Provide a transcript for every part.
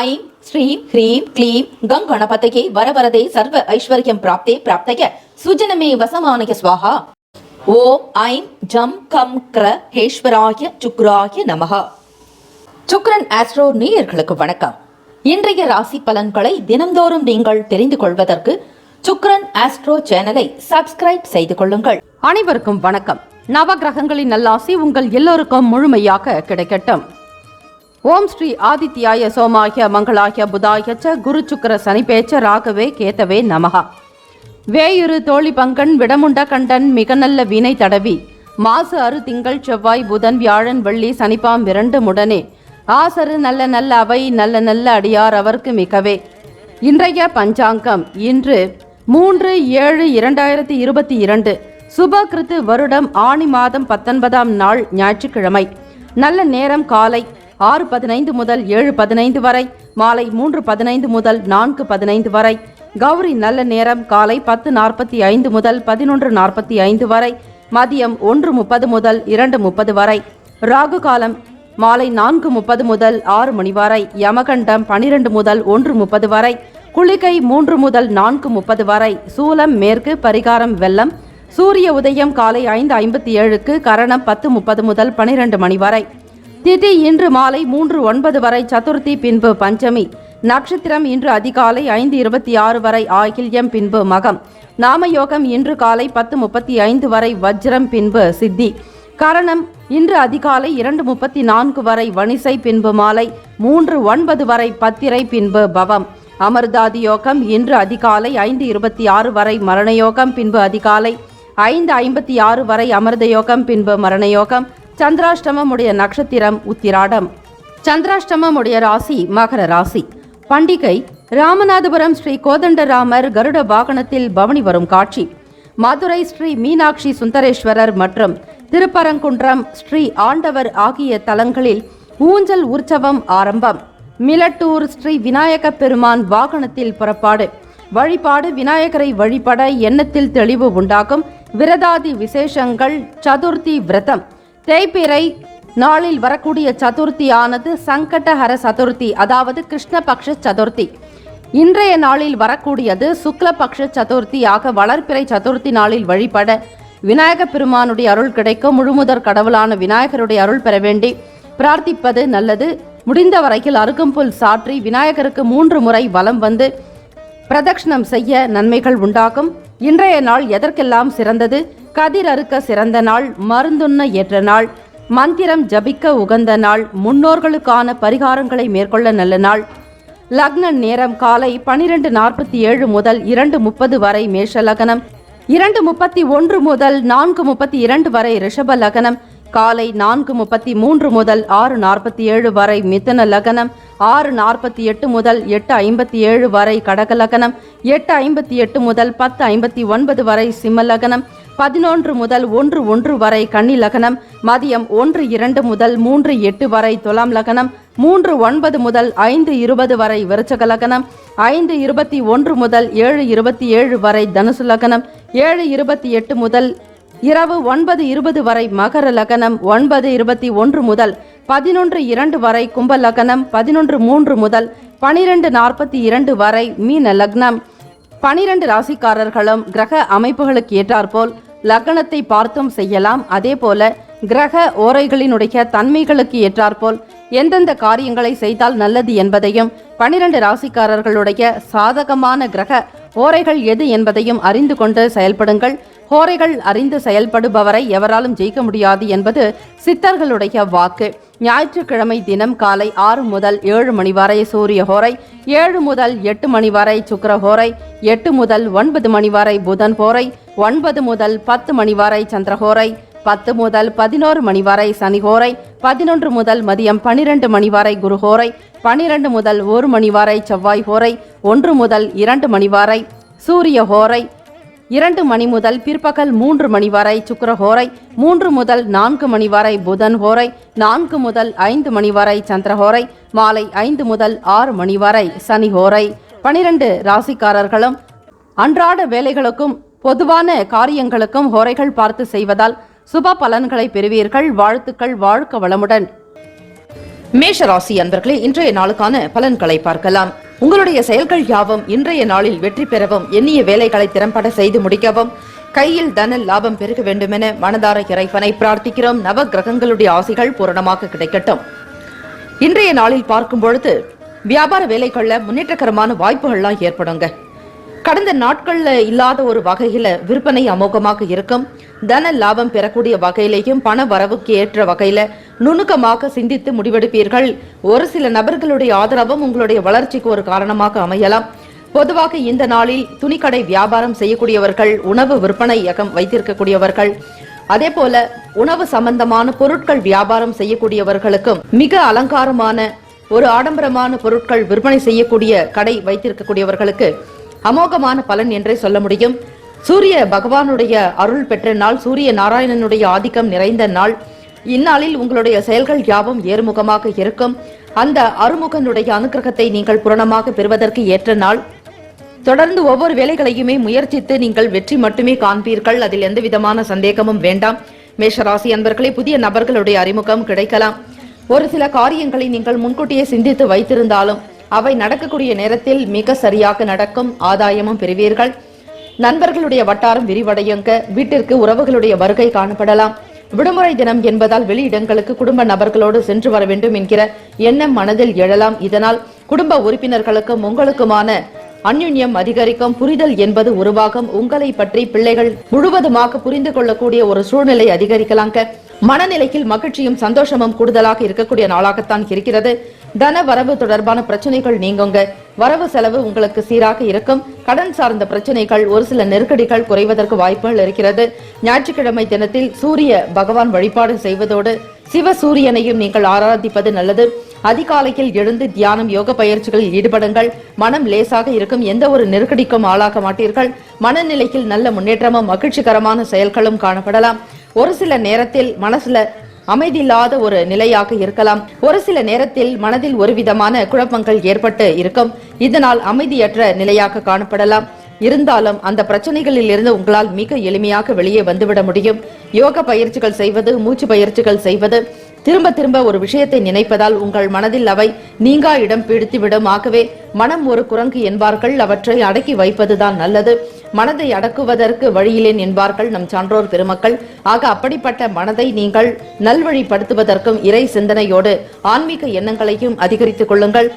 I'm ஸ்ரீம் ஹ்ரீம் க்ளீம் கங்கணபதயே வரவரதே சர்வ ஐஸ்வர்யம் பிராப்தே பிராப்தய சுஜனமே வசமானய ஸ்வாஹா. ஓம் ஐம் ஜம் கம் க்ர ஹேஸ்வராய சுக்ராய நமஹ. சுக்ரன் ஆஸ்ட்ரோ நேயர்களுக்கு வணக்கம். இன்றைய ராசி பலன்களை தினம்தோறும் நீங்கள் தெரிந்து கொள்வதற்கு சுக்ரன் ஆஸ்ட்ரோ சேனலை சப்ஸ்கிரைப் செய்து கொள்ளுங்கள். அனைவருக்கும் வணக்கம். நவகிரகங்களின் நல்லாசி உங்கள் எல்லோருக்கும் முழுமையாக கிடைக்கட்டும். ஓம் ஸ்ரீ ஆதித்யாய சோமாய மங்களாய புதாய ச குரு சுக்கர சனிபேச்ச ராகவே கேத்தவே நமஹா. வேயுரு தோழி பங்கன் விடமுண்ட கண்டன் மிக நல்ல வீணை தடவி மாசு அரு திங்கள் செவ்வாய் புதன் வியாழன் வெள்ளி சனிப்பாம் இரண்டு முடனே ஆசரு நல்ல நல்ல அவை நல்ல நல்ல அடியார் அவர்க்கு மிகவே. இன்றைய பஞ்சாங்கம் இன்று 3/7/2022 சுபகிருத்து வருடம் ஆணி மாதம் 19ஆம் நாள் ஞாயிற்றுக்கிழமை. நல்ல நேரம் காலை 6:15 முதல் 7:15 வரை, மாலை 3:15 முதல் 4:15 வரை. கௌரி நல்ல நேரம் காலை 10:45 முதல் 11:45 வரை, மதியம் 1:30 முதல் 2:30 வரை. ராகு காலம் மாலை 4:30 முதல் 6 மணி வரை. யமகண்டம் 12 முதல் 1:30 வரை. குளிகை 3 முதல் 4:30 வரை. சூலம் மேற்கு, பரிகாரம் வெள்ளம். சூரிய உதயம் காலை 5:57க்கு, கரணம் 10:30 முதல் 12 மணி வரை. திதி இன்று மாலை 3:09 வரை சதுர்த்தி, பின்பு பஞ்சமி. நட்சத்திரம் இன்று அதிகாலை 5:26 வரை ஆகில்யம், பின்பு மகம். நாமயோகம் இன்று காலை 10:35 வரை வஜ்ரம், பின்பு சித்தி. கரணம் இன்று அதிகாலை 2:34 வரை வணிசை, பின்பு மாலை 3:09 வரை பத்திரை, பின்பு பவம். அமிர்தாதி யோகம் இன்று அதிகாலை 5:26 வரை மரணயோகம், பின்பு அதிகாலை 5:56 வரை அமிர்த யோகம், பின்பு மரணயோகம். சந்திராஷ்டமம் உடைய நட்சத்திரம் உத்திராடம். சந்திராஷ்டமம் உடைய ராசி மகர ராசி. பண்டிகை ராமநாதபுரம் ஸ்ரீ கோதண்டராமர் கருட வாகனத்தில் பவனி வரும் காட்சி. மதுரை ஸ்ரீ மீனாட்சி சுந்தரேஸ்வரர் மற்றும் திருப்பரங்குன்றம் ஸ்ரீ ஆண்டவர் ஆகிய தலங்களில் ஊஞ்சல் உற்சவம் ஆரம்பம். மிலட்டூர் ஸ்ரீ விநாயக பெருமான் வாகனத்தில் புறப்பாடு. வழிபாடு விநாயகரை வழிபட எண்ணத்தில் தெளிவு உண்டாகும். விரதாதி விசேஷங்கள். சதுர்த்தி விரதம். தேய்பிறை நாளில் வரக்கூடிய சதுர்த்தியானது சங்கடஹர சதுர்த்தி, அதாவது கிருஷ்ணபக்ஷ சதுர்த்தி. இன்றைய நாளில் வரக்கூடியது சுக்லபக்ஷ சதுர்த்தி ஆக வளர்பிறை சதுர்த்தி நாளில் வழிபட விநாயக பெருமானுடைய அருள் கிடைக்கும். முழுமுதற் கடவுளான விநாயகருடைய அருள் பெற வேண்டி பிரார்த்திப்பது நல்லது. முடிந்த வரையில் அருகம்புல் சாற்றி விநாயகருக்கு 3 முறை வலம் வந்து பிரதட்சணம் செய்ய நன்மைகள் உண்டாகும். இன்றைய நாள் எதற்கெல்லாம் சிறந்தது? கதிர் அறுக்க சிறந்த நாள், மருந்துண்ண ஏற்ற நாள், மந்திரம் ஜபிக்க உகந்த நாள், முன்னோர்களுக்கான பரிகாரங்களை மேற்கொள்ள நல்ல நாள். லக்ன நேரம் காலை 12:47 முதல் 2:30 வரை மேஷ லக்னம். 2:31 முதல் 4:32 வரை ரிஷப லக்னம். காலை 4:33 முதல் 6:47 வரை மிதுன லக்னம். 6:48 முதல் 8:57 வரை கடக லக்னம். 8:58 முதல் 10:59 வரை சிம்ம லக்னம். 11 முதல் 1:01 வரை கன்னி லக்னம். மதியம் 1:02 முதல் 3:08 வரை துலாம் லக்னம். 3:09 முதல் 5:20 வரை விருச்சக லக்னம். 5:21 முதல் 7:27 வரை தனுசு லக்னம். 7:28 முதல் இரவு 9:20 வரை மகர லக்னம். 9:21 முதல் 11:02 வரை கும்ப லக்னம். 11:03 முதல் 12:42 வரை மீன லக்னம். 12 ராசிக்காரர்களும் கிரக அமைப்புகளுக்கு ஏற்றாற்போல் லக்னத்தை பார்த்தும் செய்யலாம். அதே போல கிரக ஓரைகளினுடைய தன்மைகளுக்கு ஏற்றாற்போல் எந்தெந்த காரியங்களை செய்தால் நல்லது என்பதையும் 12 ராசிக்காரர்களுடைய சாதகமான கிரக ஓரைகள் எது என்பதையும் அறிந்து கொண்டு செயல்படுங்கள். ஹோரைகள் அறிந்து செயல்படுபவரை எவராலும் ஜெயிக்க முடியாது என்பது சித்தர்களுடைய வாக்கு. ஞாயிற்றுக்கிழமை தினம் காலை 6 முதல் 7 மணி வரை சூரிய ஹோரை, 7 முதல் 8 மணி வரை சுக்கிர ஹோரை, 8 முதல் 9 மணி வரை புதன் ஹோரை, 9 முதல் 10 மணி வரை சந்திரஹோரை, 10 முதல் 11 மணி வரை சனி ஹோரை, 11 முதல் மதியம் 12 மணி வரை குரு ஹோரை, 12 முதல் 1 மணி வரை செவ்வாய் ஹோரை, 1 முதல் 2 மணி வரை சூரிய ஹோரை, 2 மணி முதல் பிற்பகல் 3 மணி வரை சுக்கிர ஹோரை, 3 முதல் 4 மணி வரை புதன் ஹோரை, 4 முதல் 5 மணி வரை சந்திர ஹோரை, மாலை 5 முதல் 6 மணி வரை சனி ஹோரை. 12 ராசிக்காரர்களும் அன்றாட வேலைகளுக்கும் பொதுவான காரியங்களுக்கும் ஹோரைகள் பார்த்து செய்வதால் சுப பலன்களை பெறுவீர்கள். வாழ்த்துக்கள். வாழ்க வளமுடன். மேஷ ராசி அன்பர்களே, இன்றைய நாளுக்கான பலன்களை பார்க்கலாம். உங்களுடைய செயல்கள் யாவும் இன்றைய நாளில் வெற்றி பெறவும், எண்ணிய வேலைகளை திறம்பட செய்து முடிக்கவும், கையில் தன லாபம் பெருக வேண்டுமென மனதார இறைவனை பிரார்த்திக்கிறோம். நவ கிரகங்களுடைய ஆசைகள் பூரணமாக கிடைக்கட்டும். இன்றைய நாளில் பார்க்கும் பொழுது வியாபார வேலைகள்ல முன்னேற்றகரமான வாய்ப்புகள்லாம் ஏற்படுங்க. கடந்த நாட்கள்ல இல்லாத ஒரு வகையில விற்பனை அமோகமாக இருக்கும். தன லாபம் பெறக்கூடிய வகையிலையும் பண வரவுக்கு ஏற்ற வகையில நுணுக்கமாக சிந்தித்து முடிவெடுப்பீர்கள். ஒரு சில நபர்களுடைய ஆதரவும் உங்களுடைய வளர்ச்சிக்கு ஒரு காரணமாக அமையலாம். பொதுவாக இந்த நாளில் துணிக்கடை வியாபாரம் செய்யக்கூடியவர்கள், உணவு விற்பனை இயக்கம் வைத்திருக்கக்கூடியவர்கள், அதே போல உணவு சம்பந்தமான பொருட்கள் வியாபாரம் செய்யக்கூடியவர்களுக்கும் மிக அலங்காரமான ஒரு ஆடம்பரமான பொருட்கள் விற்பனை செய்யக்கூடிய கடை வைத்திருக்கக்கூடியவர்களுக்கு அமோகமான பலன் என்றே சொல்ல முடியும். சூரிய பகவானுடைய அருள் பெற்ற நாள், சூரிய நாராயணனுடைய ஆதிக்கம் நிறைந்த நாள். இந்நாளில் உங்களுடைய செயல்கள் யாவும் ஏறுமுகமாக இருக்கும். அந்த அருமுகனுடைய அனுகிரகத்தை நீங்கள் பூரணமாக பெறுவதற்கு ஏற்ற நாள். தொடர்ந்து ஒவ்வொரு வேலைகளையுமே முயற்சித்து நீங்கள் வெற்றி மட்டுமே காண்பீர்கள். அதில் எந்த விதமான சந்தேகமும் வேண்டாம். மேஷராசி அன்பர்களே, புதிய நபர்களுடைய அறிமுகம் கிடைக்கலாம். ஒரு சில காரியங்களை நீங்கள் முன்கூட்டியே சிந்தித்து வைத்திருந்தாலும் அவை நடக்கக்கூடிய நேரத்தில் மிக சரியாக நடக்கும். ஆதாயமும் பெறுவீர்கள். நண்பர்களுடைய வட்டாரம் விரிவடையுங்க. வீட்டிற்கு உறவுகளுடைய வருகை காணப்படலாம். விடுமுறை தினம் என்பதால் வெளியிடங்களுக்கு குடும்ப நபர்களோடு சென்று வர வேண்டும் என்கிற எண்ணம் மனதில் எழலாம். இதனால் குடும்ப உறுப்பினர்களுக்கும் உங்களுக்குமான அந்யுன்யம் அதிகரிக்கும். புரிதல் என்பது உருவாகும். உங்களை பற்றி பிள்ளைகள் முழுவதுமாக புரிந்து கொள்ளக்கூடிய ஒரு சூழ்நிலை அதிகரிக்கலாங்க. மனநிலையில் மகிழ்ச்சியும் சந்தோஷமும் கூடுதலாக இருக்கக்கூடிய நாளாகத்தான் இருக்கிறது. தன வரவு தொடர்பான பிரச்சனைகள் நீங்குங்க. வரவு செலவு உங்களுக்கு சீராக இருக்கும். கடன் சார்ந்த பிரச்சனைகள், ஒரு சில நெருக்கடிகள் குறைவதற்கு வாய்ப்புகள் இருக்கிறது. ஞாயிற்றுக்கிழமை தினத்தில் சூரிய பகவான் வழிபாடு செய்வதோடு சிவ சூரியனையும் நீங்கள் ஆராதிப்பது நல்லது. அதிகாலையில் எழுந்து தியானம், யோக பயிற்சிகளில் ஈடுபடுங்கள். மனம் லேசாக இருக்கும். எந்த ஒரு நெருக்கடிக்கும் ஆளாக மாட்டீர்கள். மனநிலையில் நல்ல முன்னேற்றமும் மகிழ்ச்சிகரமான செயல்களும் காணப்படலாம். ஒரு சில நேரத்தில் மனசுல அமைதியில்லாத ஒரு நிலையாக இருக்கலாம். ஒரு சில நேரத்தில் மனதில் ஒரு விதமான குழப்பங்கள் ஏற்பட்டு இருக்கும். இதனால் அமைதியற்ற நிலையாக காணப்படலாம். இருந்தாலும் அந்த பிரச்சனைகளில் இருந்து உங்களால் மிக எளிமையாக வெளியே வந்துவிட முடியும். யோக பயிற்சிகள் செய்வது, மூச்சு பயிற்சிகள் செய்வது, திரும்ப திரும்ப ஒரு விஷயத்தை நினைப்பதால் உங்கள் மனதில் அவை நீங்கா இடம் பிடித்துவிடும். ஆகவே மனம் ஒரு குரங்கு என்பார்கள். அவற்றை அடக்கி வைப்பதுதான் நல்லது. மனதை அடக்குவதற்கு வழியிலேன் என்பார்கள் நம் சான்றோர் பெருமக்கள். ஆக அப்படிப்பட்ட மனதை நீங்கள் நல்வழிப்படுத்துவதற்கும் இறை சிந்தனையோடு ஆன்மீக எண்ணங்களையும் அதிகரித்துக் கொள்ளுங்கள்.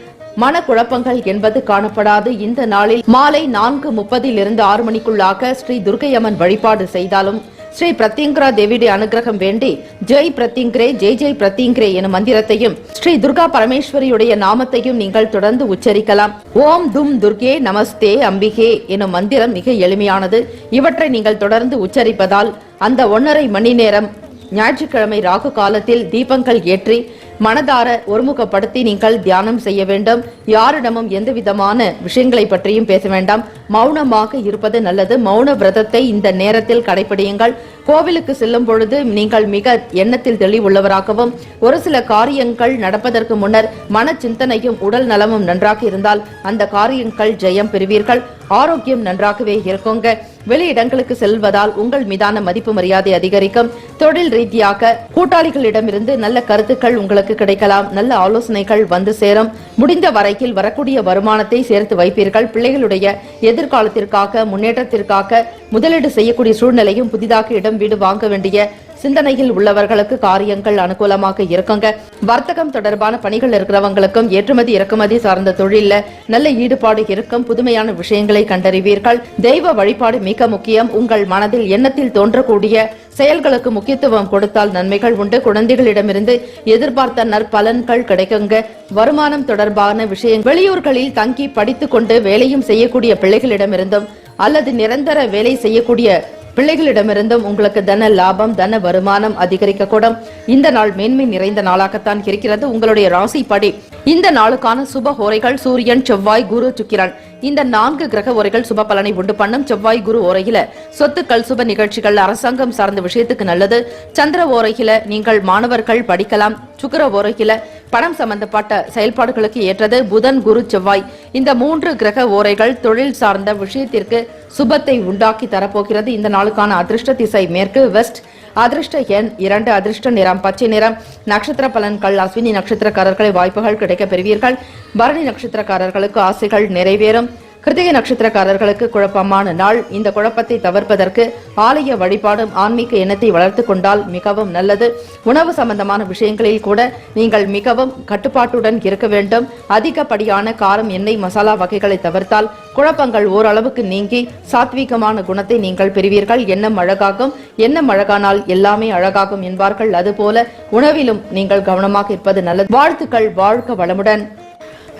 மனக்குழப்பங்கள் என்பது காணப்படாது. இந்த நாளில் மாலை 4:30 6 மணிக்குள்ளாக ஸ்ரீ துர்க்கையம்மன் வழிபாடு செய்தாலும், ஸ்ரீ பிரத்யங்கரா தேவியுடைய அனுகிரகம் வேண்டி ஜெய் பிரத்யங்கரே ஜெய் ஜெய் பிரத்யங்கரே எனும் மந்திரத்தையும் ஸ்ரீ துர்கா பரமேஸ்வரியுடைய நாமத்தையும் நீங்கள் தொடர்ந்து உச்சரிக்கலாம். ஓம் தும் துர்கே நமஸ்தே அம்பிகே எனும் மந்திரம் மிக எளிமையானது. இவற்றை நீங்கள் தொடர்ந்து உச்சரிப்பதால் அந்த 1.5 மணி நேரம் ஞாயிற்றுக்கிழமை ராகு காலத்தில் தீபங்கள் ஏற்றி மனதார ஒருமுகப்படுத்தி நீங்கள் தியானம் செய்ய வேண்டும். யாரிடமும் எந்த விதமான விஷயங்களை பற்றியும் பேச வேண்டாம். மௌனமாக இருப்பது நல்லது. மௌன விரதத்தை இந்த நேரத்தில் கடைபிடியுங்கள். கோவிலுக்கு செல்லும் பொழுது நீங்கள் மிக எண்ணத்தில் தெளிவுள்ளவராகவும், ஒரு சில காரியங்கள் நடப்பதற்கு முன்னர் மன சிந்தனையும் உடல் நலமும் நன்றாக இருந்தால் அந்த காரியங்கள் ஜெயம் பெறுவீர்கள். ஆரோக்கியம் நன்றாகவே இருக்குங்க. வெளியிடங்களுக்கு செல்வதால் உங்கள் மீதான மதிப்பு மரியாதை அதிகரிக்கும். தொழில் ரீதியாக கூட்டாளிகளிடமிருந்து நல்ல கருத்துக்கள் உங்களுக்கு கிடைக்கலாம். நல்ல ஆலோசனைகள் வந்து சேரும். முடிந்த வரையில் வரக்கூடிய வருமானத்தை சேர்த்து வைப்பீர்கள். பிள்ளைகளுடைய எதிர்காலத்திற்காக, முன்னேற்றத்திற்காக முதலீடு செய்யக்கூடிய சூழ்நிலையும், புதிதாக இடம் வீடு வாங்க வேண்டிய சிந்தனையில் உள்ளவர்களுக்கு காரியங்கள் அனுகூலமாக இருக்குங்க. வர்த்தகம் தொடர்பான பணிகள் இருக்கிறவங்களுக்கும் ஏற்றுமதி இறக்குமதி சார்ந்த தொழில நல்ல ஈடுபாடு இருக்கும். புதுமையான விஷயங்களை கண்டறிவீர்கள். தெய்வ வழிபாடு மிக முக்கியம். உங்கள் மனதில் எண்ணத்தில் தோன்றக்கூடிய செயல்களுக்கு முக்கியத்துவம் கொடுத்தால் நன்மைகள் உண்டு. குழந்தைகளிடமிருந்து எதிர்பார்த்த நற்பலன்கள் கிடைக்குங்க. வருமானம் தொடர்பான விஷயங்கள், வெளியூர்களில் தங்கி படித்துக் கொண்டு வேலையும் செய்யக்கூடிய பிள்ளைகளிடமிருந்தும் அல்லது நிரந்தர வேலை செய்யக்கூடிய பிள்ளைகளிடமிருந்தும் உங்களுக்கு தன லாபம், தன வருமானம் அதிகரிக்கக்கூடும். இந்த நாள் மேன்மை நிறைந்த நாளாகத்தான் இருக்கிறது. உங்களுடைய ராசிப்படி இந்த நாளுக்கான சுப ஹோரைகள் சூரியன், செவ்வாய், குரு, சுக்கிரன் இந்த 4 கிரக ஓரைகள் சுப பலனை உண்டு பண்ணும். செவ்வாய் குரு ஓரையில சொத்துக்கள், சுப நிகழ்ச்சிகள், அரசாங்கம் சார்ந்த விஷயத்துக்கு நல்லது. சந்திர ஓரையில நீங்கள் மாணவர்கள் படிக்கலாம். சுக்கிர ஓரையில பணம் சம்பந்தப்பட்ட செயல்பாடுகளுக்கு ஏற்றது. புதன், குரு, செவ்வாய் இந்த 3 கிரக ஓரைகள் தொழில் சார்ந்த விஷயத்திற்கு சுபத்தை உண்டாக்கி தரப்போகிறது. இந்த நாளுக்கான அதிர்ஷ்ட திசை மேற்கு, வெஸ்ட். அதிர்ஷ்ட எண் 2, அதிர்ஷ்ட நிறம் பச்சை நிறம். நட்சத்திர பலன்கள். அஸ்வினி நட்சத்திரக்காரர்களை வாய்ப்புகள் கிடைக்க பெறுவீர்கள். பரணி நட்சத்திரக்காரர்களுக்கு ஆசைகள் நிறைவேறும். கிருத்திகை நட்சத்திரக்காரர்களுக்கு குழப்பமான நாள். இந்த குழப்பத்தை தவிர்ப்பதற்கு ஆலய வழிபாடும் ஆன்மீக எண்ணத்தை வளர்த்துக் கொண்டால் மிகவும் நல்லது. உணவு சம்பந்தமான விஷயங்களில் கூட நீங்கள் மிகவும் கட்டுப்பாட்டுடன் இருக்க வேண்டும். அதிகப்படியான காரம், எண்ணெய், மசாலா வகைகளை தவிர்த்தால் குழப்பங்கள் ஓரளவுக்கு நீங்கி சாத்வீகமான குணத்தை நீங்கள் பெறுவீர்கள். எண்ணம் அழகாகும். எண்ணம் அழகானால் எல்லாமே அழகாகும் என்பார்கள். அதுபோல உணவிலும் நீங்கள் கவனமாக இருப்பது நல்லது. வாழ்த்துக்கள். வாழ்க வளமுடன்.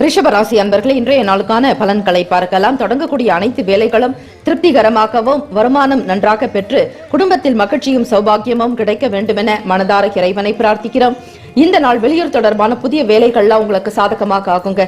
ரிஷபராசி அன்பர்களே, இன்றைய நாளுக்கான பலன்களை பார்க்கலாம். தொடங்கக்கூடிய அனைத்து வேலைகளும் திருப்திகரமாகவும் வருமானம் நன்றாக பெற்று குடும்பத்தில் மகிழ்ச்சியும் சௌபாகியமும் கிடைக்க வேண்டுமென மனதார இறைவனை பிரார்த்திக்கிறோம். இந்த நாள் வெளியூர் தொடர்பான புதிய வேலைகள்லாம் உங்களுக்கு சாதகமாக ஆகுங்க.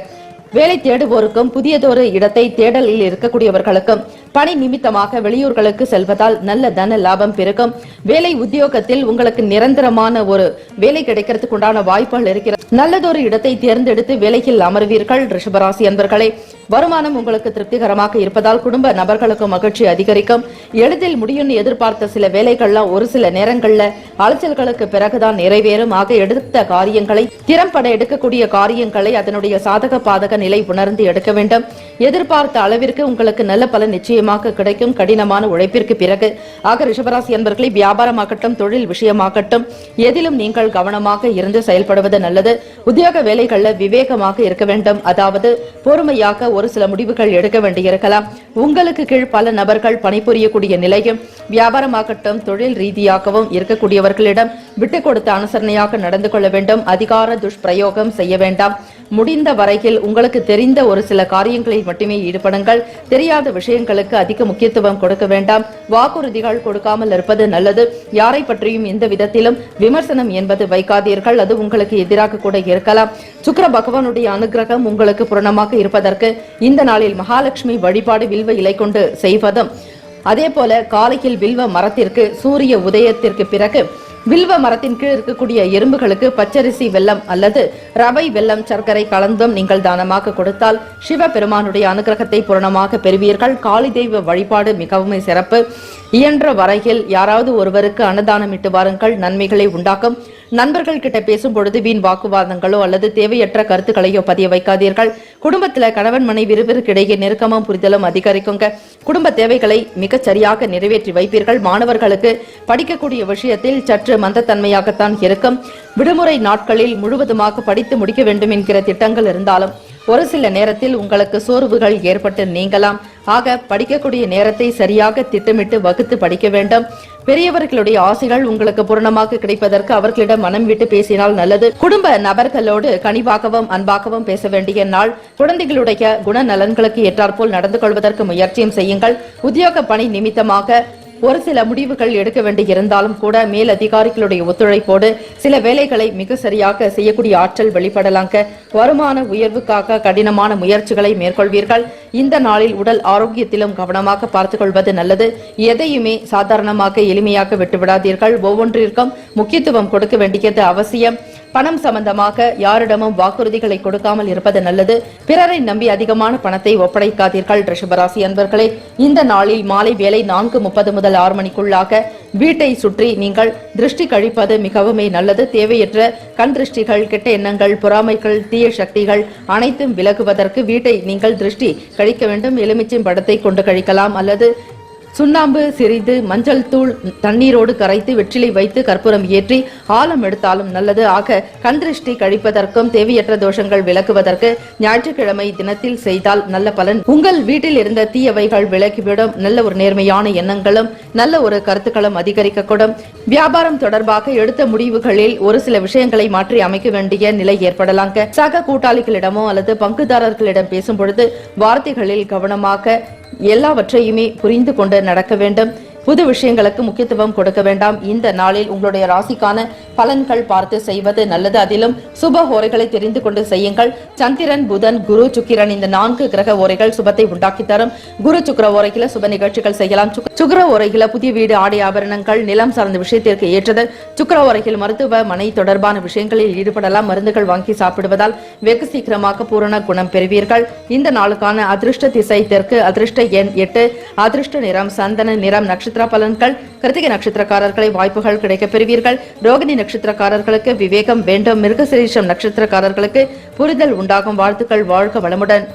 வேலை தேடுவோருக்கும் புதியதொரு இடத்தை தேடலில் இருக்கக்கூடியவர்களுக்கும் பணி நிமித்தமாக வெளியூர்களுக்கு செல்வதால் நல்ல தன லாபம் பெருகும். வேலை உத்தியோகத்தில் உங்களுக்கு நிரந்தரமான ஒரு வேலை கிடைக்கிறதுக்கு உண்டான வாய்ப்புகள் இருக்கிறது. நல்லதொரு இடத்தை தேர்ந்தெடுத்து வேலையில் அமர்வீர்கள். ரிஷபராசி அன்பர்களே, வருமானம் உங்களுக்கு திருப்திகரமாக இருப்பதால் குடும்ப நபர்களுக்கும் மகிழ்ச்சி அதிகரிக்கும். எளிதில் முடியும்னு எதிர்பார்த்த சில வேலைகள்லாம் ஒரு சில நேரங்கள்ல அலைச்சல்களுக்கு பிறகுதான் நிறைவேறும். ஆக எடுத்த காரியங்களை திறம்பட எடுக்கக்கூடிய காரியங்களை அதனுடைய சாதக பாதக நிலை உணர்ந்து எடுக்க வேண்டும். எதிர்பார்த்த அளவிற்கு உங்களுக்கு நல்ல பலன் நிச்சயமாக கிடைக்கும் கடினமான உழைப்பிற்கு பிறகு. ஆக ரிஷபராசி அன்பர்களை வியாபாரமாகட்டும் தொழில் விஷயமாகட்டும் எதிலும் நீங்கள் கவனமாக இருந்து செயல்படுவது நல்லது. உத்தியோக வேலைகளில் விவேகமாக இருக்க வேண்டும். அதாவது பொறுமையாக ஒரு சில முடிவுகள் எடுக்க வேண்டியிருக்கலாம். உங்களுக்கு கீழ் பல நபர்கள் பணிபுரியக்கூடிய நிலையும் வியாபாரமாகட்டும் தொழில் ரீதியாகவும் இருக்கக்கூடியவர்களிடம் விட்டுக் கொடுத்த அனுசரணையாக நடந்து கொள்ள வேண்டும். அதிகார துஷ்பிரயோகம் செய்ய வேண்டாம். முடிந்த வரையில் உங்களுக்கு தெரிந்த ஒரு சில காரியங்களில் மட்டுமே ஈடுபடுங்கள். தெரியாத விஷயங்களுக்கு அதிக முக்கியத்துவம் கொடுக்க வேண்டாம். வாக்குறுதிகள் கொடுக்காமல் இருப்பது நல்லது. யாரை பற்றியும் எந்த விதத்திலும் விமர்சனம் என்பது வைக்காதீர்கள். அது உங்களுக்கு எதிராக கூட இருக்கலாம். சுக்கிர பகவானுடைய அனுகிரகம் உங்களுக்கு பூரணமாக இருப்பதற்கு இந்த நாளில் மகாலட்சுமி வழிபாடு வில்வ இலை கொண்டு செய்வதும், அதே போல காலையில் வில்வ மரத்திற்கு சூரிய உதயத்திற்கு பிறகு வில்வ மரத்தின் கீழ் இருக்கக்கூடிய எறும்புகளுக்கு பச்சரிசி வெல்லம் அல்லது ரவை வெல்லம் சர்க்கரை கலந்தும் நீங்கள் தானமாக கொடுத்தால் சிவபெருமானுடைய அனுகிரகத்தை பூரணமாக பெறுவீர்கள். காளி தெய்வ வழிபாடு மிகவும் சிறப்பு. இயன்ற வரையில் யாராவது ஒருவருக்கு அன்னதானமிட்டு வாருங்கள். நன்மைகளை உண்டாக்கும். நண்பர்கள் கிட்ட பேசும் பொழுது வீண் வாக்குவாதங்களோ அல்லது தேவையற்ற கருத்துக்களையோ பதிய வைக்காதீர்கள். குடும்பத்துல கணவன் மனைவி இருவருக்கிடையே நெருக்கமும் புரிதலும் அதிகரிக்குங்க. குடும்ப தேவைகளை மிகச் சரியாக நிறைவேற்றி வைப்பீர்கள். மாணவர்களுக்கு படிக்கக்கூடிய விஷயத்தில் சற்று மந்தத்தன்மையாகத்தான் இருக்கும். விடுமுறை நாட்களில் முழுவதுமாக படித்து முடிக்க வேண்டும் என்கிற திட்டங்கள் இருந்தாலும் ஒரு சில நேரத்தில் உங்களுக்கு சோர்வுகள் ஏற்பட்டு நீங்கலாம். ஆக படிக்கக்கூடிய நேரத்தை சரியாக திட்டமிட்டு வகுத்து படிக்க வேண்டும். பெரியவர்களுடைய ஆசைகள் உங்களுக்கு பூரணமாக கிடைப்பதற்கு அவர்களிடம் மனம் விட்டு பேசினால் நல்லது. குடும்ப நபர்களோடு கனிவாகவும் அன்பாகவும் பேச வேண்டிய நாள். குழந்தைகளுடைய குணநலன்களுக்கு ஏற்றாற்போல் நடந்து கொள்வதற்கு முயற்சியும் செய்யுங்கள். உத்தியோக பணி நிமித்தமாக ஒரு சில முடிவுகள் எடுக்க வேண்டி இருந்தாலும் கூட மேல் அதிகாரிகளுடைய ஒத்துழைப்போடு சில வேலைகளை மிக சரியாக செய்யக்கூடிய ஆற்றல் வெளிப்படலாங்க. வருமான உயர்வுக்காக கடினமான முயற்சிகளை மேற்கொள்வீர்கள். இந்த நாளில் உடல் ஆரோக்கியத்திலும் கவனமாக பார்த்துக் கொள்வது நல்லது. எதையுமே சாதாரணமாக எளிமையாக விட்டுவிடாதீர்கள். ஒவ்வொன்றிற்கும் முக்கியத்துவம் கொடுக்க வேண்டியது அவசியம். பணம் சம்பந்தமாக யாரிடமும் வாக்குறுதிகளை கொடுக்காமல் இருப்பது நல்லது. பிறரை நம்பி அதிகமான பணத்தை ஒப்படைக்காதீர்கள். ரிஷபராசி அன்பர்களே, இந்த நாளில் மாலை வேலை 4:30 முதல் 6 மணிக்குள்ளாக வீட்டை சுற்றி நீங்கள் திருஷ்டி கழிப்பது மிகவும் நல்லது. தேவையற்ற கண் திருஷ்டிகள், கெட்ட எண்ணங்கள், பொறாமைகள், தீய சக்திகள் அனைத்தும் விலகுவதற்கு வீட்டை நீங்கள் திருஷ்டி கழிக்க வேண்டும். எலுமிச்சை பழத்தை கொண்டு கழிக்கலாம் அல்லது சுண்ணாம்பு சிறிது மஞ்சள் தூள் தண்ணீரோடு கரைத்து வெற்றிலை வைத்து கற்பூரம் ஏற்றி ஆலம் எடுத்தாலும் நல்லது. ஆக கண்திருஷ்டி கழிப்பதற்கும் தேவையற்ற தோஷங்கள் விலக்குவதற்கு ஞாயிற்றுக்கிழமை தினத்தில் செய்தால் நல்ல பலன். உங்கள் வீட்டில் இருந்த தீயவைகள் விலக்கிவிடும். நல்ல ஒரு நேர்மையான எண்ணங்களும் நல்ல ஒரு கருத்துக்களும் அதிகரிக்கக்கூடும். வியாபாரம் தொடர்பாக எடுத்த முடிவுகளில் ஒரு சில விஷயங்களை மாற்றி அமைக்க வேண்டிய நிலை ஏற்படலாங்க. சக கூட்டாளிகளிடமோ அல்லது பங்குதாரர்களிடம் பேசும் பொழுது வார்த்தைகளில் கவனமாக எல்லாவற்றையுமே புரிந்து கொண்டு நடக்க வேண்டும். புது விஷயங்களுக்கு முக்கியத்துவம் கொடுக்க வேண்டாம். இந்த நாளில் உங்களுடைய ராசிக்கான பலன்கள் பார்த்து செய்வது நல்லது. அதிலும் சுப ஓரைகளை தெரிந்து கொண்டு செய்யுங்கள். சந்திரன், புதன், குரு, சுக்கிரன் இந்த 4 கிரக ஓரைகள் சுபத்தை உண்டாக்கி தரும். குரு சுக்கிர ஓரைகளை சுப நிகழ்ச்சிகள் செய்யலாம். சுக்கிர ஓரைகளை புதிய வீடு, ஆடை ஆபரணங்கள், நிலம் சார்ந்த விஷயத்திற்கு ஏற்றது. சுக்கிர ஓரைகள் மருத்துவ மனை தொடர்பான விஷயங்களில் ஈடுபடலாம். மருந்துகள் வாங்கி சாப்பிடுவதால் வெகு சீக்கிரமாக பூரண குணம் பெறுவீர்கள். இந்த நாளுக்கான அதிர்ஷ்ட திசை தெற்கு. அதிர்ஷ்ட எண் 8. அதிர்ஷ்ட நிறம் சந்தன நிறம். நட்சத்திர நட்சத்திர பலன்கள். கிருத்திகை நட்சத்திரக்காரர்களை வாய்ப்புகள் கிடைக்கப் பெறுவீர்கள். ரோகிணி நட்சத்திரக்காரர்களுக்கு விவேகம் வேண்டும். மிருகசீரிஷம் நட்சத்திரக்காரர்களுக்கு புரிதல் உண்டாகும். வாழ்த்துக்கள். வாழ்க வளமுடன்.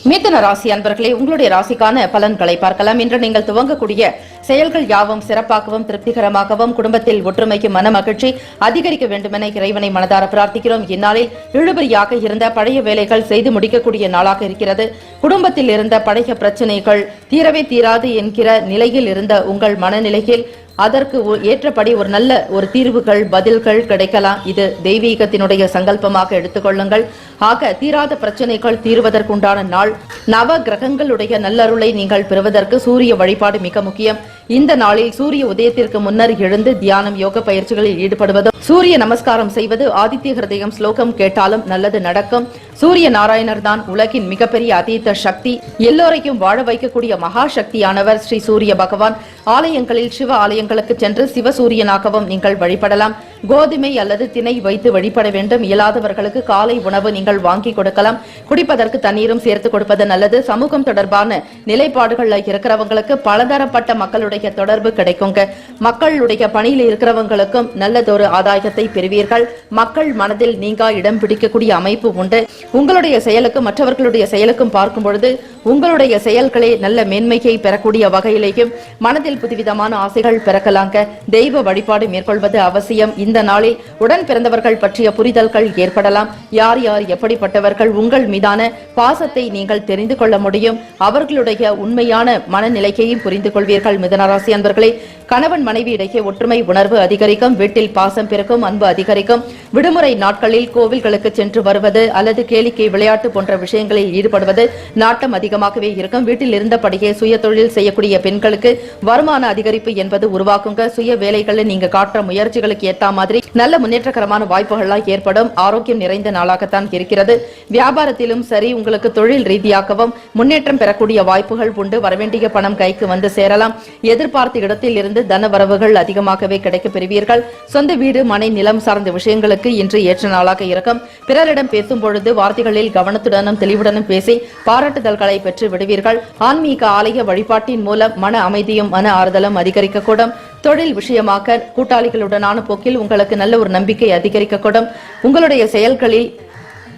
மிதுன ராசி அன்பர்களே, உங்களுடைய ராசிக்கான பலன்களை பார்க்கலாம். இன்று நீங்கள் துவங்கக்கூடிய செயல்கள் யாவும் சிறப்பாகவும் திருப்திகரமாகவும் குடும்பத்தில் ஒற்றுமைக்கு மன மகிழ்ச்சி அதிகரிக்க வேண்டுமென இறைவனை மனதார பிரார்த்திக்கிறோம். இந்நாளில் இழுபறியாக இருந்த பழைய வேலைகள் செய்து முடிக்கக்கூடிய நாளாக இருக்கிறது. குடும்பத்தில் இருந்த பழைய பிரச்சனைகள் தீரவே தீராது என்கிற நிலையில் இருந்த உங்கள் மனநிலையில் அதற்கு ஏற்றபடி ஒரு நல்ல தீர்வுகள் பதில்கள் கிடைக்கலாம். இது தெய்வீகத்தினுடைய சங்கல்பமாக எடுத்துக்கொள்ளுங்கள். ஆக தீராத பிரச்சனைகள் தீர்வதற்குண்டான நாள். நவ கிரகங்களுடைய நல்லருளை நீங்கள் பெறுவதற்கு சூரிய வழிபாடு மிக முக்கியம். இந்த நாளில் சூரிய உதயத்திற்கு முன்னர் எழுந்து தியானம் யோக பயிற்சிகளில் ஈடுபடுவதும் சூரிய நமஸ்காரம் செய்வது ஆதித்ய ஹிருதயம் ஸ்லோகம் கேட்டாலும் நல்லது நடக்கும். சூரிய நாராயணர் தான் உலகின் மிகப்பெரிய அதீத சக்தி. எல்லோரையும் வாழ வைக்கக்கூடிய மகா சக்தியானவர் ஸ்ரீ சூரிய பகவான். ஆலயங்களில் சிவ ஆலயங்களுக்கு சென்று சிவசூரியனாகவும் நீங்கள் வழிபடலாம். கோதுமை அல்லது திணை வைத்து வழிபட வேண்டும். இயலாதவர்களுக்கு காலை உணவு நீங்கள் வாங்கி கொடுக்கலாம். குடிப்பதற்கு தண்ணீரும் சேர்த்து கொடுப்பது நல்லது. சமூகம் தொடர்பான நிலைப்பாடுகள்ல இருக்கிறவங்களுக்கு பலதரப்பட்ட மக்களுடைய தொடர்பு கிடைக்குங்க. மக்களுடைய பணியில் இருக்கிறவங்களுக்கும் நல்லதொரு ஆதாயத்தை பெறுவீர்கள். மக்கள் மனதில் நீங்கா இடம் பிடிக்கக்கூடிய அமைப்பு உண்டு. உங்களுடைய செயலுக்கும் மற்றவர்களுடைய செயலுக்கும் பார்க்கும் பொழுது உங்களுடைய செயல்களே நல்ல மேன்மையை பெறக்கூடிய வகையிலேயும் மனதில் புதுவிதமான ஆசைகள் பிறக்கலாங்க. தெய்வ வழிபாடு மேற்கொள்வது அவசியம். இந்த நாளில் உடன் பிறந்தவர்கள் பற்றிய புரிதல்கள் ஏற்படலாம். யார் யார் எப்படிப்பட்டவர்கள் உங்கள் மீதான பாசத்தை நீங்கள் தெரிந்து கொள்ள முடியும். அவர்களுடைய உண்மையான மனநிலையையும் புரிந்து கொள்வீர்கள். மிதுனராசி அன்பர்களே, கணவன் மனைவி இடையே ஒற்றுமை உணர்வு அதிகரிக்கும். வீட்டில் பாசம் பெருக்கும், அன்பு அதிகரிக்கும். விடுமுறை நாட்களில் கோவில்களுக்கு சென்று வருவது அல்லது கேளிக்கை விளையாட்டு போன்ற விஷயங்களில் ஈடுபடுவது நாட்டம் அதிகமாகவே இருக்கும். வீட்டில் இருந்தபடியே சுய தொழில் செய்யக்கூடிய பெண்களுக்கு வருமான அதிகரிப்பு என்பது உருவாக்குங்க. சுய வேலைகளில் நீங்க காட்டுற முயற்சிகளுக்கு ஏற்ற மாதிரி நல்ல முன்னேற்றகரமான வாய்ப்புகள்லாம் ஏற்படும். ஆரோக்கியம் நிறைந்த நாளாகத்தான் இருக்கிறது. வியாபாரத்திலும் சரி, உங்களுக்கு தொழில் ரீதியாகவும் முன்னேற்றம் பெறக்கூடிய வாய்ப்புகள் உண்டு. வரவேண்டிய பணம் கைக்கு வந்து சேரலாம். எதிர்பார்த்த இடத்தில் இருந்து தன வரவுகள் அதிகமாகவே கிடைக்கப் பெறுவீர்கள். சொந்த வீடு மனை நிலம் சார்ந்த விஷயங்களுக்கு இன்று ஏற்ற நாளாக இருக்கும். பிறரிடம் பேசும் பொழுது வார்த்தைகளில் கவனத்துடனும் தெளிவுடனும் பேசி பாராட்டுதல்களை பெற்று விடுவீர்கள். ஆன்மீக ஆலய வழிபாட்டின் மூலம் மன அமைதியும் மன ஆறுதலும் அதிகரிக்கக்கூடும். தொழில் விஷயமாக கூட்டாளிகளுடனான போக்கில் உங்களுக்கு நல்ல ஒரு நம்பிக்கை அதிகரிக்கக்கூடும். உங்களுடைய செயல்களில்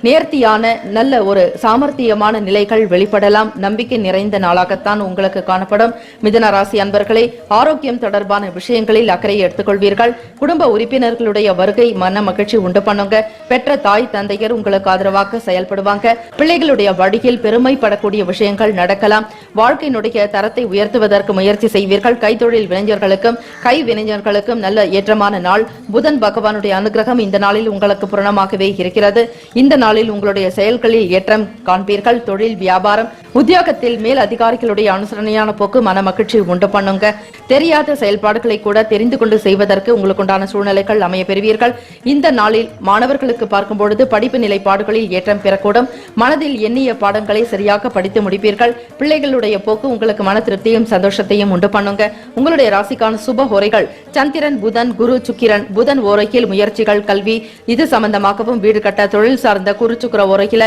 நேர்த்தியான நல்ல ஒரு சாமர்த்தியமான நிலைகள் வெளிப்படலாம். நம்பிக்கை நிறைந்த நாளாகத்தான் உங்களுக்கு காணப்படும். மிதுன ராசி அன்பர்களே, ஆரோக்கியம் தொடர்பான விஷயங்களில் அக்கறையை எடுத்துக்கொள்வீர்கள். குடும்ப உறுப்பினர்களுடைய வருகை மன மகிழ்ச்சி உண்டு பண்ணுங்க. பெற்ற தாய் தந்தையர் உங்களுக்கு ஆதரவாக செயல்படுவாங்க. பிள்ளைகளுடைய வழியில் பெருமைப்படக்கூடிய விஷயங்கள் நடக்கலாம். வாழ்க்கையினுடைய தரத்தை உயர்த்துவதற்கு முயற்சி செய்வீர்கள். கைத்தொழில் விளைஞர்களுக்கும் கைவினைஞர்களுக்கும் நல்ல ஏற்றமான நாள். புதன் பகவானுடைய அனுகிரகம் இந்த நாளில் உங்களுக்கு பூரணமாகவே இருக்கிறது. இந்த நாளில் உங்களுடைய செயல்களில் ஏற்றம் காண்பீர்கள். தொழில் வியாபாரம் உத்தியோகத்தில் மேல் அதிகாரிகளுடைய அனுசரணையான போக்கு மன மகிழ்ச்சி உண்டு பண்ணுங்க. தெரியாத செயல்பாடுகளை கூட தெரிந்து கொண்டு செய்வதற்கு உங்களுக்கு உண்டான சூழ்நிலைகள் அமைய பெறுவீர்கள். இந்த நாளில் மாணவர்களுக்கு பார்க்கும் பொழுது படிப்பு நிலைப்பாடுகளில் ஏற்றம் பெறக்கூடும். மனதில் எண்ணிய பாடங்களை சரியாக படித்து முடிப்பீர்கள். பிள்ளைகளுடைய போக்கு உங்களுக்கு மன திருப்தியும் சந்தோஷத்தையும் உண்டு பண்ணுங்க. உங்களுடைய ராசிக்கான சுப ஓரைகள் சந்திரன், புதன், குரு, சுக்கிரன். புதன் ஓரையில் முயற்சிகள், கல்வி இது சம்பந்தமாகவும் வீடு கட்ட தொழில் சார்ந்த குரு சுக்கிர ஓரையில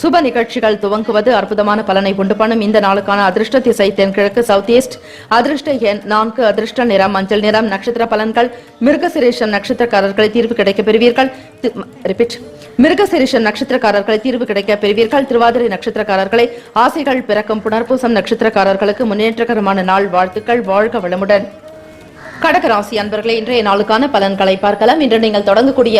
சுப நிகழ்ச்சிகள் துவங்குவது அற்புதமான பலனை உண்டு பண்ணும். இந்த நாளுக்கான அதிர்ஷ்ட திசை தென்கிழக்கு சவுத் ஈஸ்ட். அதிர்ஷ்ட எண் 4. அதிர்ஷ்ட நிறம் மஞ்சள் நிறம். நட்சத்திர பலன்கள் மிருகசீரிஷம் நட்சத்திரக்காரர்களை தீர்வு கிடைக்க பெறுவீர்கள். மிருகசீரிஷம் நட்சத்திரக்காரர்களை தீர்வு கிடைக்க பெறுவீர்கள். திருவாதிரை நட்சத்திரக்காரர்களை ஆசைகள் பிறக்கும். புனர்பூசம் நட்சத்திரக்காரர்களுக்கு முன்னேற்றகரமான நாள். வாழ்த்துக்கள். வாழ்க வளமுடன். கடகராசி அன்பர்களே, இன்றைய நாளுக்கான பலன்களை பார்க்கலாம். இன்று நீங்கள் தொடங்கக்கூடிய